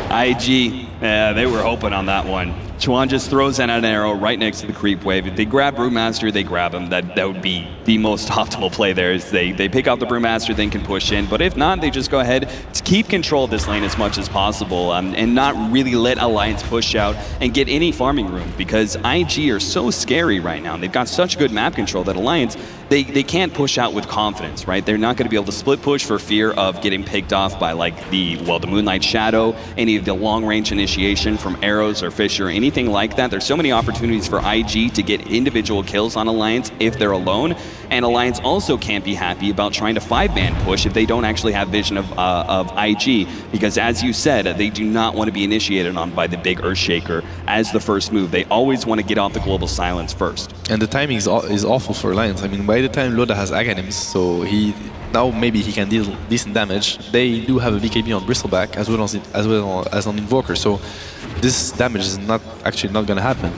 G: IG, they were hoping on that one. Chuan just throws in an arrow right next to the creep wave. If they grab Brewmaster, they grab him. That would be the most optimal play there. Is they pick out the Brewmaster, then can push in. But if not, they just go ahead to keep control of this lane as much as possible and not really let Alliance push out and get any farming room, because IG are so scary right now. They've got such good map control that Alliance, they can't push out with confidence, right? They're not going to be able to split push for fear of getting picked off by the Moonlight Shadow, any of the long-range initiation from arrows or Fisher, or anything like that. There's so many opportunities for IG to get individual kills on Alliance if they're alone, and Alliance also can't be happy about trying to 5-man push if they don't actually have vision of IG, because as you said, they do not want to be initiated on by the big Earthshaker as the first move. They always want to get off the global silence first.
H: And the timing is awful for Alliance. I mean, by the time Loda has Aghanims, so now maybe he can deal decent damage. They do have a BKB on Bristleback as well as on Invoker, so this damage is not gonna happen.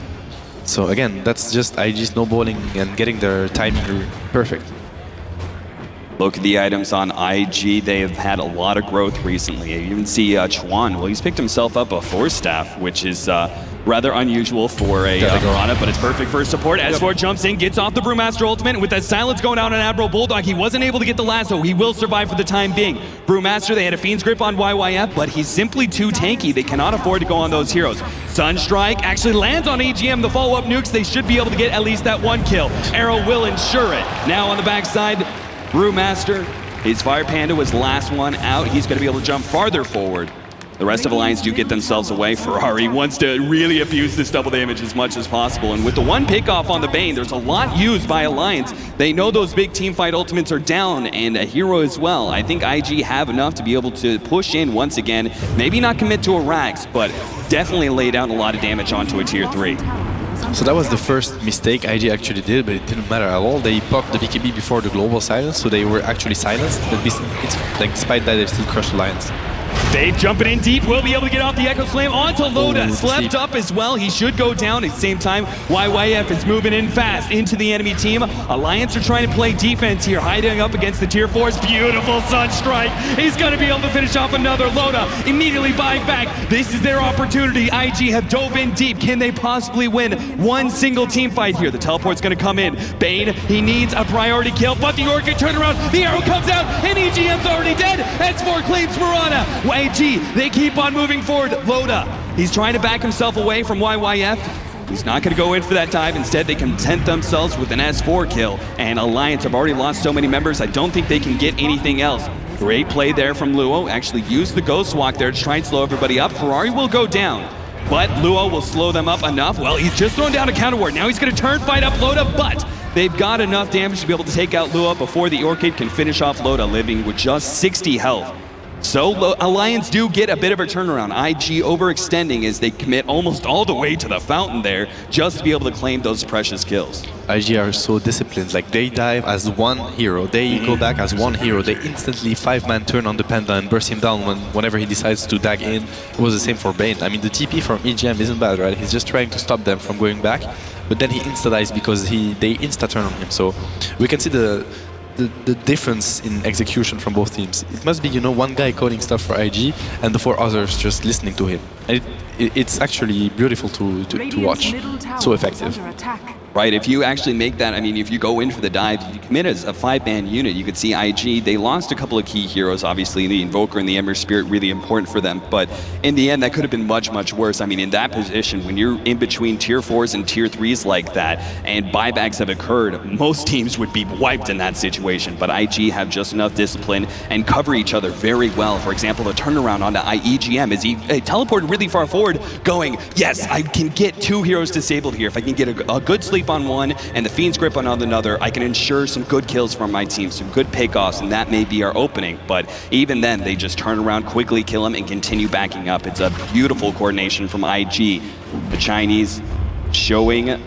H: So again, that's just IG snowballing and getting their timing perfect.
G: Look at the items on IG. They have had a lot of growth recently. You even see Chuan. Well, he's picked himself up a Force Staff, which is rather unusual for a Piranha, but it's perfect for support. S4 jumps in, gets off the Brewmaster ultimate, and with that silence going out on Admiral Bulldog, he wasn't able to get the lasso. He will survive for the time being. Brewmaster, they had a Fiend's Grip on YYF, but he's simply too tanky. They cannot afford to go on those heroes. Sunstrike actually lands on EGM. The follow-up nukes, they should be able to get at least that 1 kill. Arrow will ensure it. Now on the backside, Brewmaster, his Fire Panda was the last one out. He's going to be able to jump farther forward. The rest of Alliance do get themselves away. Ferrari wants to really abuse this double damage as much as possible. And with the 1 pick-off on the Bane, there's a lot used by Alliance. They know those big teamfight ultimates are down, and a hero as well. I think IG have enough to be able to push in once again. Maybe not commit to a Rax, but definitely lay down a lot of damage onto a tier 3.
H: So that was the first mistake IG actually did, but it didn't matter at all. They popped the BKB before the global silence, so they were actually silenced. But despite that, they still crushed Alliance.
G: Faith jumping in deep, will be able to get off the Echo Slam onto Loda. Slept up as well, he should go down. At the same time, YYF is moving in fast into the enemy team. Alliance are trying to play defense here, hiding up against the tier 4s. Beautiful Sunstrike. He's going to be able to finish off another. Loda immediately buying back. This is their opportunity. IG have dove in deep. Can they possibly win one single team fight here? The teleport's going to come in. Bane, he needs a priority kill, but the Orchid turn around. The arrow comes out, and EGM's already dead. S4 claims Mirana. YG, they keep on moving forward. Loda, he's trying to back himself away from YYF. He's not going to go in for that dive. Instead, they content themselves with an S4 kill. And Alliance have already lost so many members, I don't think they can get anything else. Great play there from Luo. Actually used the Ghost Walk there to try and slow everybody up. Ferrari will go down, but Luo will slow them up enough. Well, he's just thrown down a counter ward. Now he's going to turn, fight up Loda, but they've got enough damage to be able to take out Luo before the Orchid can finish off Loda, living with just 60 health. So Alliance do get a bit of a turnaround. IG overextending as they commit almost all the way to the fountain there just to be able to claim those precious kills.
H: IG are so disciplined, like they dive as one hero, they go back as one hero, they instantly 5-man turn on the Panda and burst him down whenever he decides to dag in. It was the same for Bane. I mean, the TP from EGM isn't bad, right? He's just trying to stop them from going back, but then he insta-dies because they insta-turn on him. So we can see the difference in execution from both teams. It must be, you know, one guy coding stuff for IG and the 4 others just listening to him. And it's actually beautiful to watch. So effective.
G: Right, if you actually make that, I mean, if you go in for the dive, you commit as a 5-man unit. You could see IG, they lost a couple of key heroes, obviously, the Invoker and the Ember Spirit, really important for them. But in the end, that could have been much, much worse. I mean, in that position, when you're in between tier 4s and tier 3s like that, and buybacks have occurred, most teams would be wiped in that situation. But IG have just enough discipline and cover each other very well. For example, the turnaround onto EGM as he teleported really far forward, going, yes, I can get 2 heroes disabled here. If I can get a good sleep on one and the Fiend's Grip on another, I can ensure some good kills from my team, some good pickoffs, and that may be our opening. But even then, they just turn around, quickly kill him, and continue backing up. It's a beautiful coordination from IG. The Chinese showing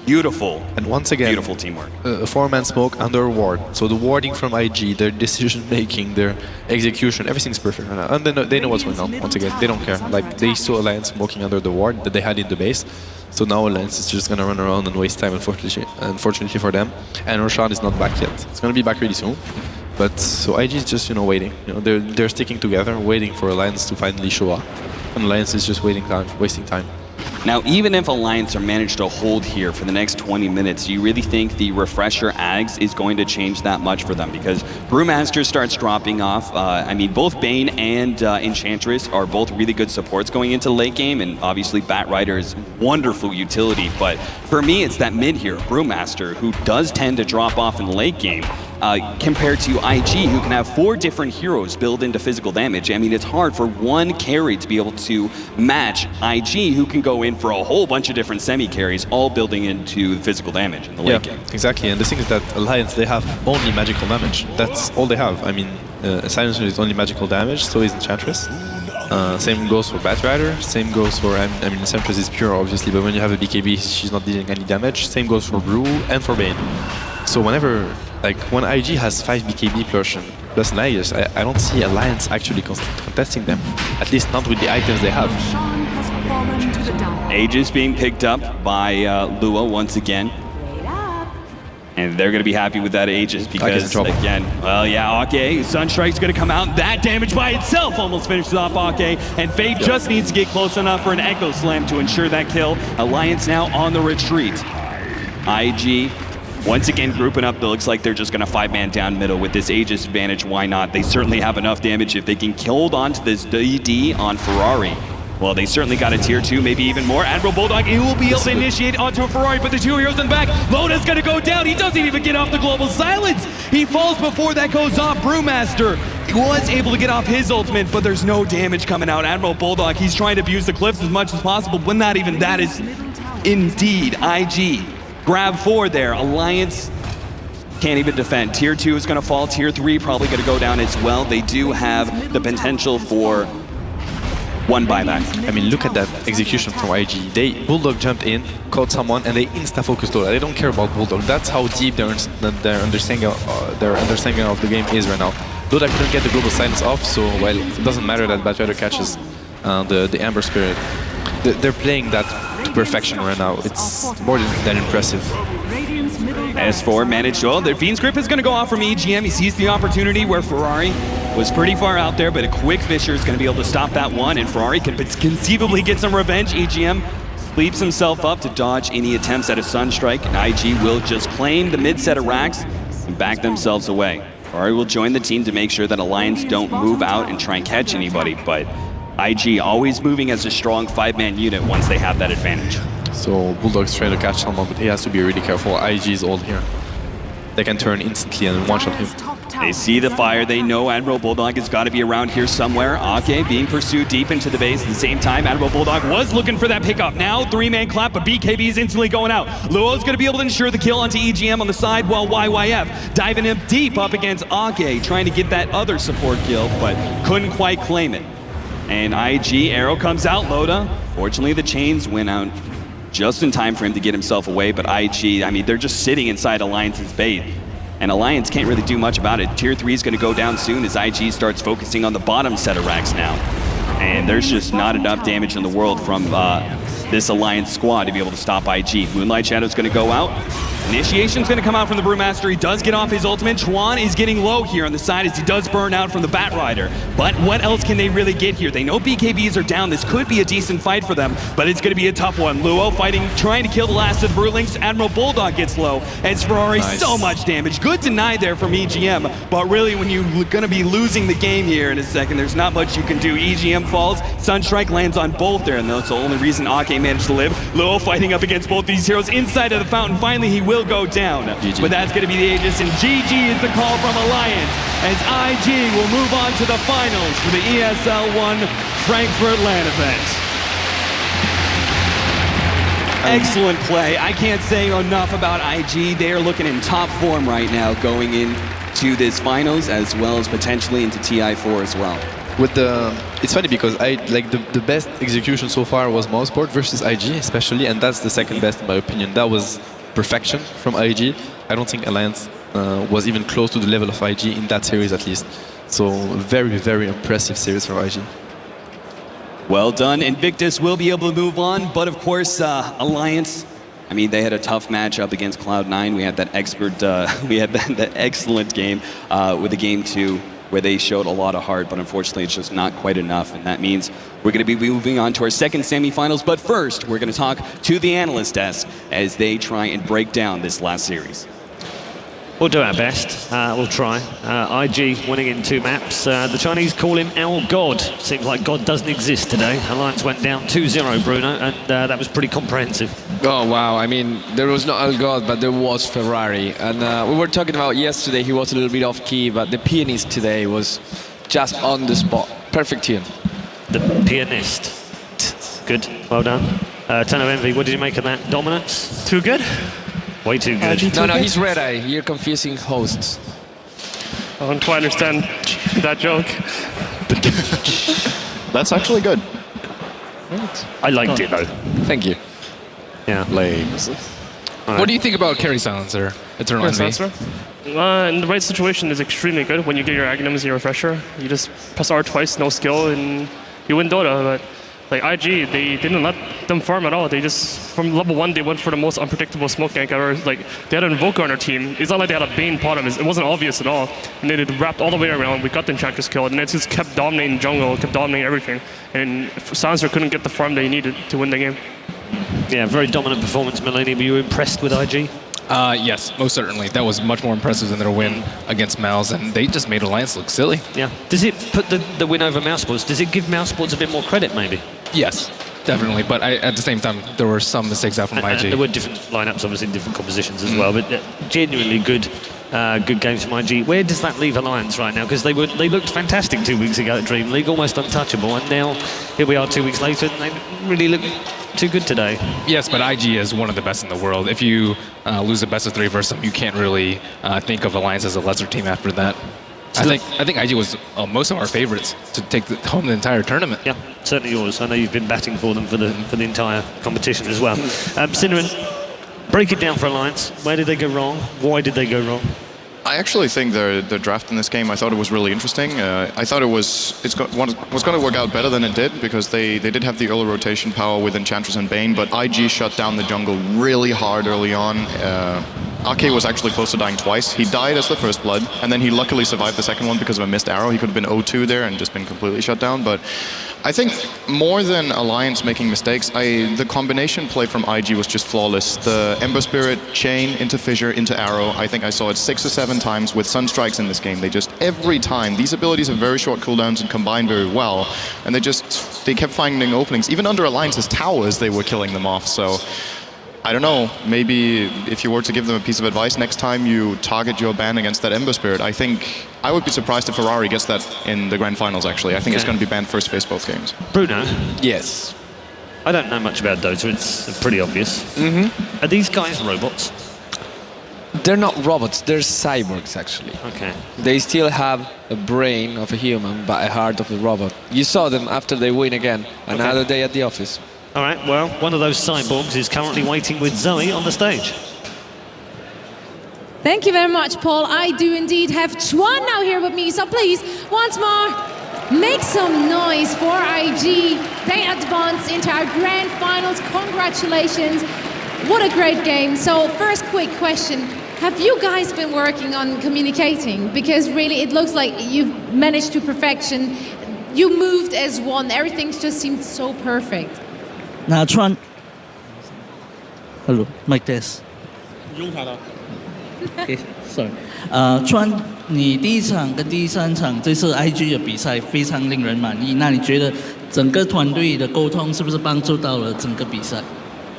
G: beautiful,
H: and once again,
G: beautiful teamwork.
H: A 4-man smoke under a ward. So the warding from IG, their decision making, their execution, everything's perfect right now. And they know what's going on. Once again, they don't care. Like, they saw Alliance smoking under the ward that they had in the base. So now Alliance is just gonna run around and waste time, unfortunately for them. And Roshan is not back yet. It's gonna be back really soon. But so IG is just, you know, waiting. You know, they're sticking together, waiting for Alliance to finally show up. And Alliance is just wasting time.
G: Now, even if Alliance are managed to hold here for the next 20 minutes, do you really think the refresher Ags is going to change that much for them? Because Brewmaster starts dropping off. I mean, both Bane and Enchantress are both really good supports going into the late game, and obviously Batrider is wonderful utility. But for me, it's that mid hero, Brewmaster, who does tend to drop off in the late game. Compared to IG, who can have 4 different heroes build into physical damage. I mean, it's hard for one carry to be able to match IG, who can go in for a whole bunch of different semi-carries, all building into physical damage in the late game.
H: Exactly. And the thing is that Alliance, they have only magical damage. That's all they have. I mean, Silencer is only magical damage, so is Enchantress. Same goes for Batrider, same goes for, I mean, Enchantress is pure, obviously, but when you have a BKB, she's not dealing any damage. Same goes for Brew and for Bane. So whenever, like, when IG has 5 BKB plus Naius, I don't see Alliance actually contesting them. At least not with the items they have.
G: Aegis being picked up by Lua once again. And they're going to be happy with that Aegis because, again, well, yeah, Ake, Sunstrike's going to come out. That damage by itself almost finishes off Ake. And Fate just needs to get close enough for an Echo Slam to ensure that kill. Alliance now on the retreat. IG once again grouping up. It looks like they're just going to 5-man down middle with this Aegis advantage. Why not? They certainly have enough damage if they can hold on to this DD on Ferrari. Well, they certainly got a tier 2, maybe even more. Admiral Bulldog, he will be able to initiate onto a Ferrari, but the 2 heroes in the back. Loda's gonna go down. He doesn't even get off the global silence. He falls before that goes off. Brewmaster was able to get off his ultimate, but there's no damage coming out. Admiral Bulldog, he's trying to abuse the cliffs as much as possible, but not even that is indeed IG. Grab 4 there. Alliance can't even defend. Tier 2 is gonna fall. Tier 3 probably gonna go down as well. They do have the potential for 1 buyback.
H: I mean, look at that execution from IG. Bulldog jumped in, caught someone, and they insta-focused Loda. They don't care about Bulldog. That's how deep their understanding of the game is right now. Dota couldn't get the global silence off, so well, it doesn't matter that Batrider catches the Amber Spirit. They're playing that to perfection right now. It's more than impressive.
G: S4 managed, well, the Fiend's Grip is going to go off from EGM. He sees the opportunity where Ferrari was pretty far out there, but a quick Fisher is going to be able to stop that one, and Ferrari can conceivably get some revenge. EGM sleeps himself up to dodge any attempts at a Sunstrike, and IG will just claim the mid set of racks and back themselves away. Ferrari will join the team to make sure that Alliance don't move out and try and catch anybody, but IG always moving as a strong 5-man unit once they have that advantage.
H: So Bulldog's trying to catch someone, but he has to be really careful. IG is old here. They can turn instantly and one-shot him.
G: They see the fire, they know Admiral Bulldog has got to be around here somewhere. Ake being pursued deep into the base. At the same time, Admiral Bulldog was looking for that pickup. Now, 3-man clap, but BKB is instantly going out. Luo's going to be able to ensure the kill onto EGM on the side, while YYF diving him deep up against Ake, trying to get that other support kill, but couldn't quite claim it. And IG, arrow comes out, Loda. Fortunately, the chains went out just in time for him to get himself away, but IG, I mean, they're just sitting inside Alliance's bait. And Alliance can't really do much about it. Tier 3 is going to go down soon as IG starts focusing on the bottom set of racks now. And there's just not enough damage in the world from this Alliance squad to be able to stop IG. Moonlight Shadow's going to go out. Initiation's going to come out from the Brewmaster. He does get off his ultimate. Chuan is getting low here on the side as he does burn out from the Batrider. But what else can they really get here? They know BKBs are down. This could be a decent fight for them, but it's going to be a tough one. Luo fighting, trying to kill the last of the Brewlings. Admiral Bulldog gets low. As Ferrari, so much damage. Good deny there from EGM, but really when you're going to be losing the game here in a second, there's not much you can do. EGM falls. Sunstrike lands on both there, and that's the only reason Ake managed to live. Luo fighting up against both these heroes inside of the fountain. Finally, he will go down. GG. But that's going to be the Aegis, and GG is the call from Alliance as IG will move on to the finals for the ESL 1 Frankfurt LAN event. Excellent play. I can't say enough about IG. They are looking in top form right now going into this finals as well as potentially into TI4 as well.
H: With it's funny because the best execution so far was Mouseport versus IG especially, and that's the second best in my opinion. That was perfection from IG. I don't think Alliance was even close to the level of IG in that series at least. So very, very impressive series from IG.
G: Well done. Invictus will be able to move on, but of course Alliance, I mean, they had a tough matchup against Cloud9. We had that that excellent game with the game 2 where they showed a lot of heart, but unfortunately it's just not quite enough, and that means we're going to be moving on to our second semifinals, but first we're going to talk to the analyst desk as they try and break down this last series.
A: We'll do our best. We'll try. IG winning in 2 maps. The Chinese call him El God. Seems like God doesn't exist today. Alliance went down 2-0, Bruno, and that was pretty comprehensive.
B: Oh, wow. I mean, there was not El God, but there was Ferrari. And we were talking about yesterday, he was a little bit off key, but the pianist today was just on the spot. Perfect tune.
A: The pianist. Good. Well done. Ton of Envy, what did you make of that dominance?
E: Too good?
A: Way too good.
B: No, he's Red Eye. You're confusing hosts.
E: I don't quite understand that joke.
D: That's actually good.
A: I liked it though.
B: Thank you.
A: Yeah.
D: Legs.
C: What do you think about Carry Silencer? Eternal Envy?
E: In the right situation is extremely good. When you get your Agnums and your Refresher, you just press R twice, no skill, and you win Dota. But like IG, they didn't let them farm at all. They just, from level 1, they went for the most unpredictable smoke gank ever. Like, they had an Invoker on their team. It's not like they had a Bane bottom. It wasn't obvious at all. And they wrapped all the way around. We got the Enchantress killed, and it just kept dominating jungle, kept dominating everything. And Silencer couldn't get the farm they needed to win the game.
A: Yeah, very dominant performance, Melanie. Were you impressed with IG?
C: Yes, most certainly. That was much more impressive than their win against Mouse, and they just made Alliance look silly.
A: Yeah. Does it put the win over Mousesports? Does it give Mousesports a bit more credit, maybe?
C: Yes, definitely. But at the same time, there were some mistakes out from IG.
A: And there were different lineups, obviously, in different compositions as well. But genuinely good games from IG. Where does that leave Alliance right now? Because they looked fantastic 2 weeks ago at Dream League, almost untouchable, and now here we are 2 weeks later, and they really look too good today.
C: Yes, but IG is one of the best in the world. If you lose a best of 3 versus them, you can't really think of Alliance as a lesser team after that. I think IG was most of our favorites to take home the entire tournament.
A: Yeah, certainly yours. I know you've been batting for them for the entire competition as well. Cinnamon, break it down for Alliance. Where did they go wrong? Why did they go wrong?
D: I actually think the draft in this game, I thought it was really interesting. I thought was going to work out better than it did, because they did have the early rotation power with Enchantress and Bane, but IG shut down the jungle really hard early on. AK was actually close to dying twice. He died as the first blood, and then he luckily survived the second one because of a missed arrow. He could have been 0-2 there and just been completely shut down. But I think more than Alliance making mistakes, the combination play from IG was just flawless. The Ember Spirit, Chain, into Fissure, into Arrow. I think I saw it 6 or 7 times with Sunstrikes in this game. They just, every time, these abilities have very short cooldowns and combine very well. And they kept finding openings. Even under Alliance's towers, they were killing them off. So I don't know, maybe if you were to give them a piece of advice, next time you target your ban against that Ember Spirit, I think I would be surprised if Ferrari gets that in the Grand Finals, actually. I think it's going to be banned first phase both games.
A: Bruno?
B: Yes.
A: I don't know much about Dota, it's pretty obvious. Are these guys robots?
B: They're not robots, they're cyborgs, actually.
A: Okay.
B: They still have a brain of a human, but a heart of a robot. You saw them after they win again. Another day at the office.
A: All right, well, one of those cyborgs is currently waiting with Zoe on the stage.
I: Thank you very much, Paul. I do indeed have Chuan now here with me, so please, once more, make some noise for IG. They advance into our grand finals. Congratulations. What a great game. So first quick question. Have you guys been working on communicating? Because really it looks like you've managed to perfection. You moved as one. Everything just seemed so perfect.
J: 那川 ，Hello， mic test。
E: 用它的。
J: Okay, sorry。川，你第一场跟第三场这次 IG 的比赛非常令人满意，那你觉得整个团队的沟通是不是帮助到了整个比赛？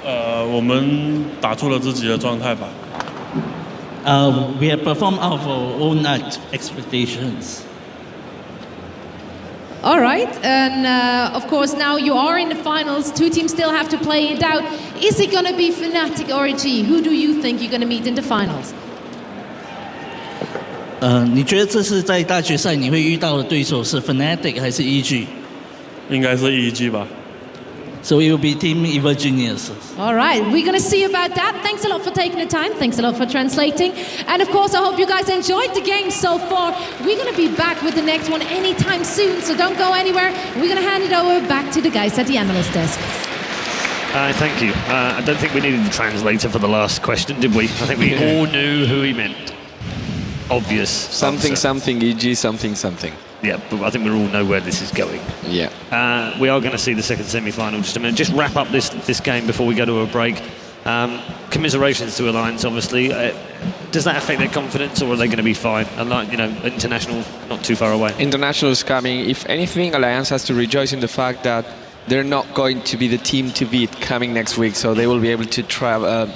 K: 我们打出了自己的状态吧。
J: We have performed out of our own expectations.
I: All right, and of course now you are in the finals. 2 teams still have to play it out. Is it going to be Fnatic or EG? Who do you think you're going to meet in the finals?
J: 你觉得这次在大决赛你会遇到的对手是 Fnatic 还是 EG？
K: 应该是 EG 吧。
J: So it will be Team Evil Geniuses.
I: All right, we're going to see about that. Thanks a lot for taking the time. Thanks a lot for translating. And of course, I hope you guys enjoyed the game so far. We're going to be back with the next one anytime soon, so don't go anywhere. We're going to hand it over back to the guys at the analyst desk.
A: Thank you. I don't think we needed the translator for the last question, did we? I think we all knew who he meant. Obvious.
B: Something, something, EG, something, something.
A: Yeah, but I think we all know where this is going.
B: Yeah.
A: We are going to see the second semi-final just a minute. Just wrap up this game before we go to a break. Commiserations to Alliance, obviously. Does that affect their confidence, or are they going to be fine? And like, you know, international not too far away.
B: International is coming. If anything, Alliance has to rejoice in the fact that they're not going to be the team to beat coming next week, so they will be able to travel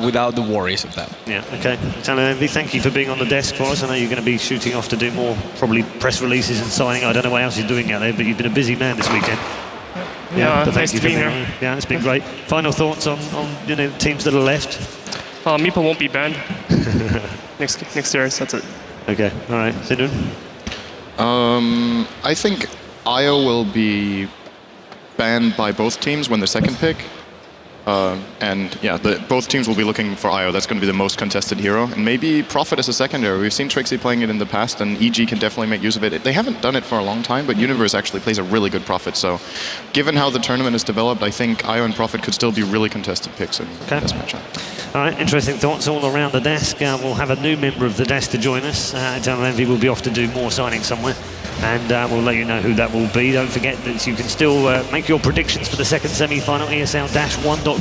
B: without the worries of that.
A: Yeah, okay. Italian Envy, thank you for being on the desk for us. I know you're going to be shooting off to do more, probably press releases and signing. I don't know what else you're doing out there, but you've been a busy man this weekend.
E: Yeah,
A: but
E: nice to be here.
A: Yeah, it's been great. Final thoughts on you know, teams that are left?
E: Meepo won't be banned next year, so that's it.
A: Okay, all right. Sidun?
D: I think Io will be banned by both teams when the second pick. And yeah, both teams will be looking for Io. That's going to be the most contested hero. And maybe Prophet as a secondary. We've seen Trixie playing it in the past, and EG can definitely make use of it. They haven't done it for a long time, but Universe actually plays a really good Prophet. So given how the tournament is developed, I think Io and Prophet could still be really contested picks in this matchup.
A: All right, interesting thoughts all around the desk. We'll have a new member of the desk to join us. Italian Envy will be off to do more signing somewhere, and we'll let you know who that will be. Don't forget that you can still make your predictions for the second semi-final, ESL-1.com.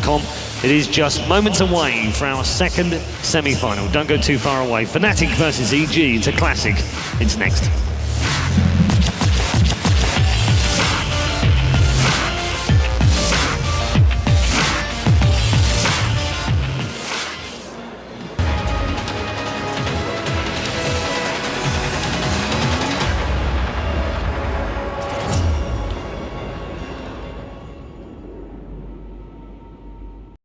A: It is just moments away for our second semi-final. Don't go too far away. Fnatic versus EG, it's a classic. It's next.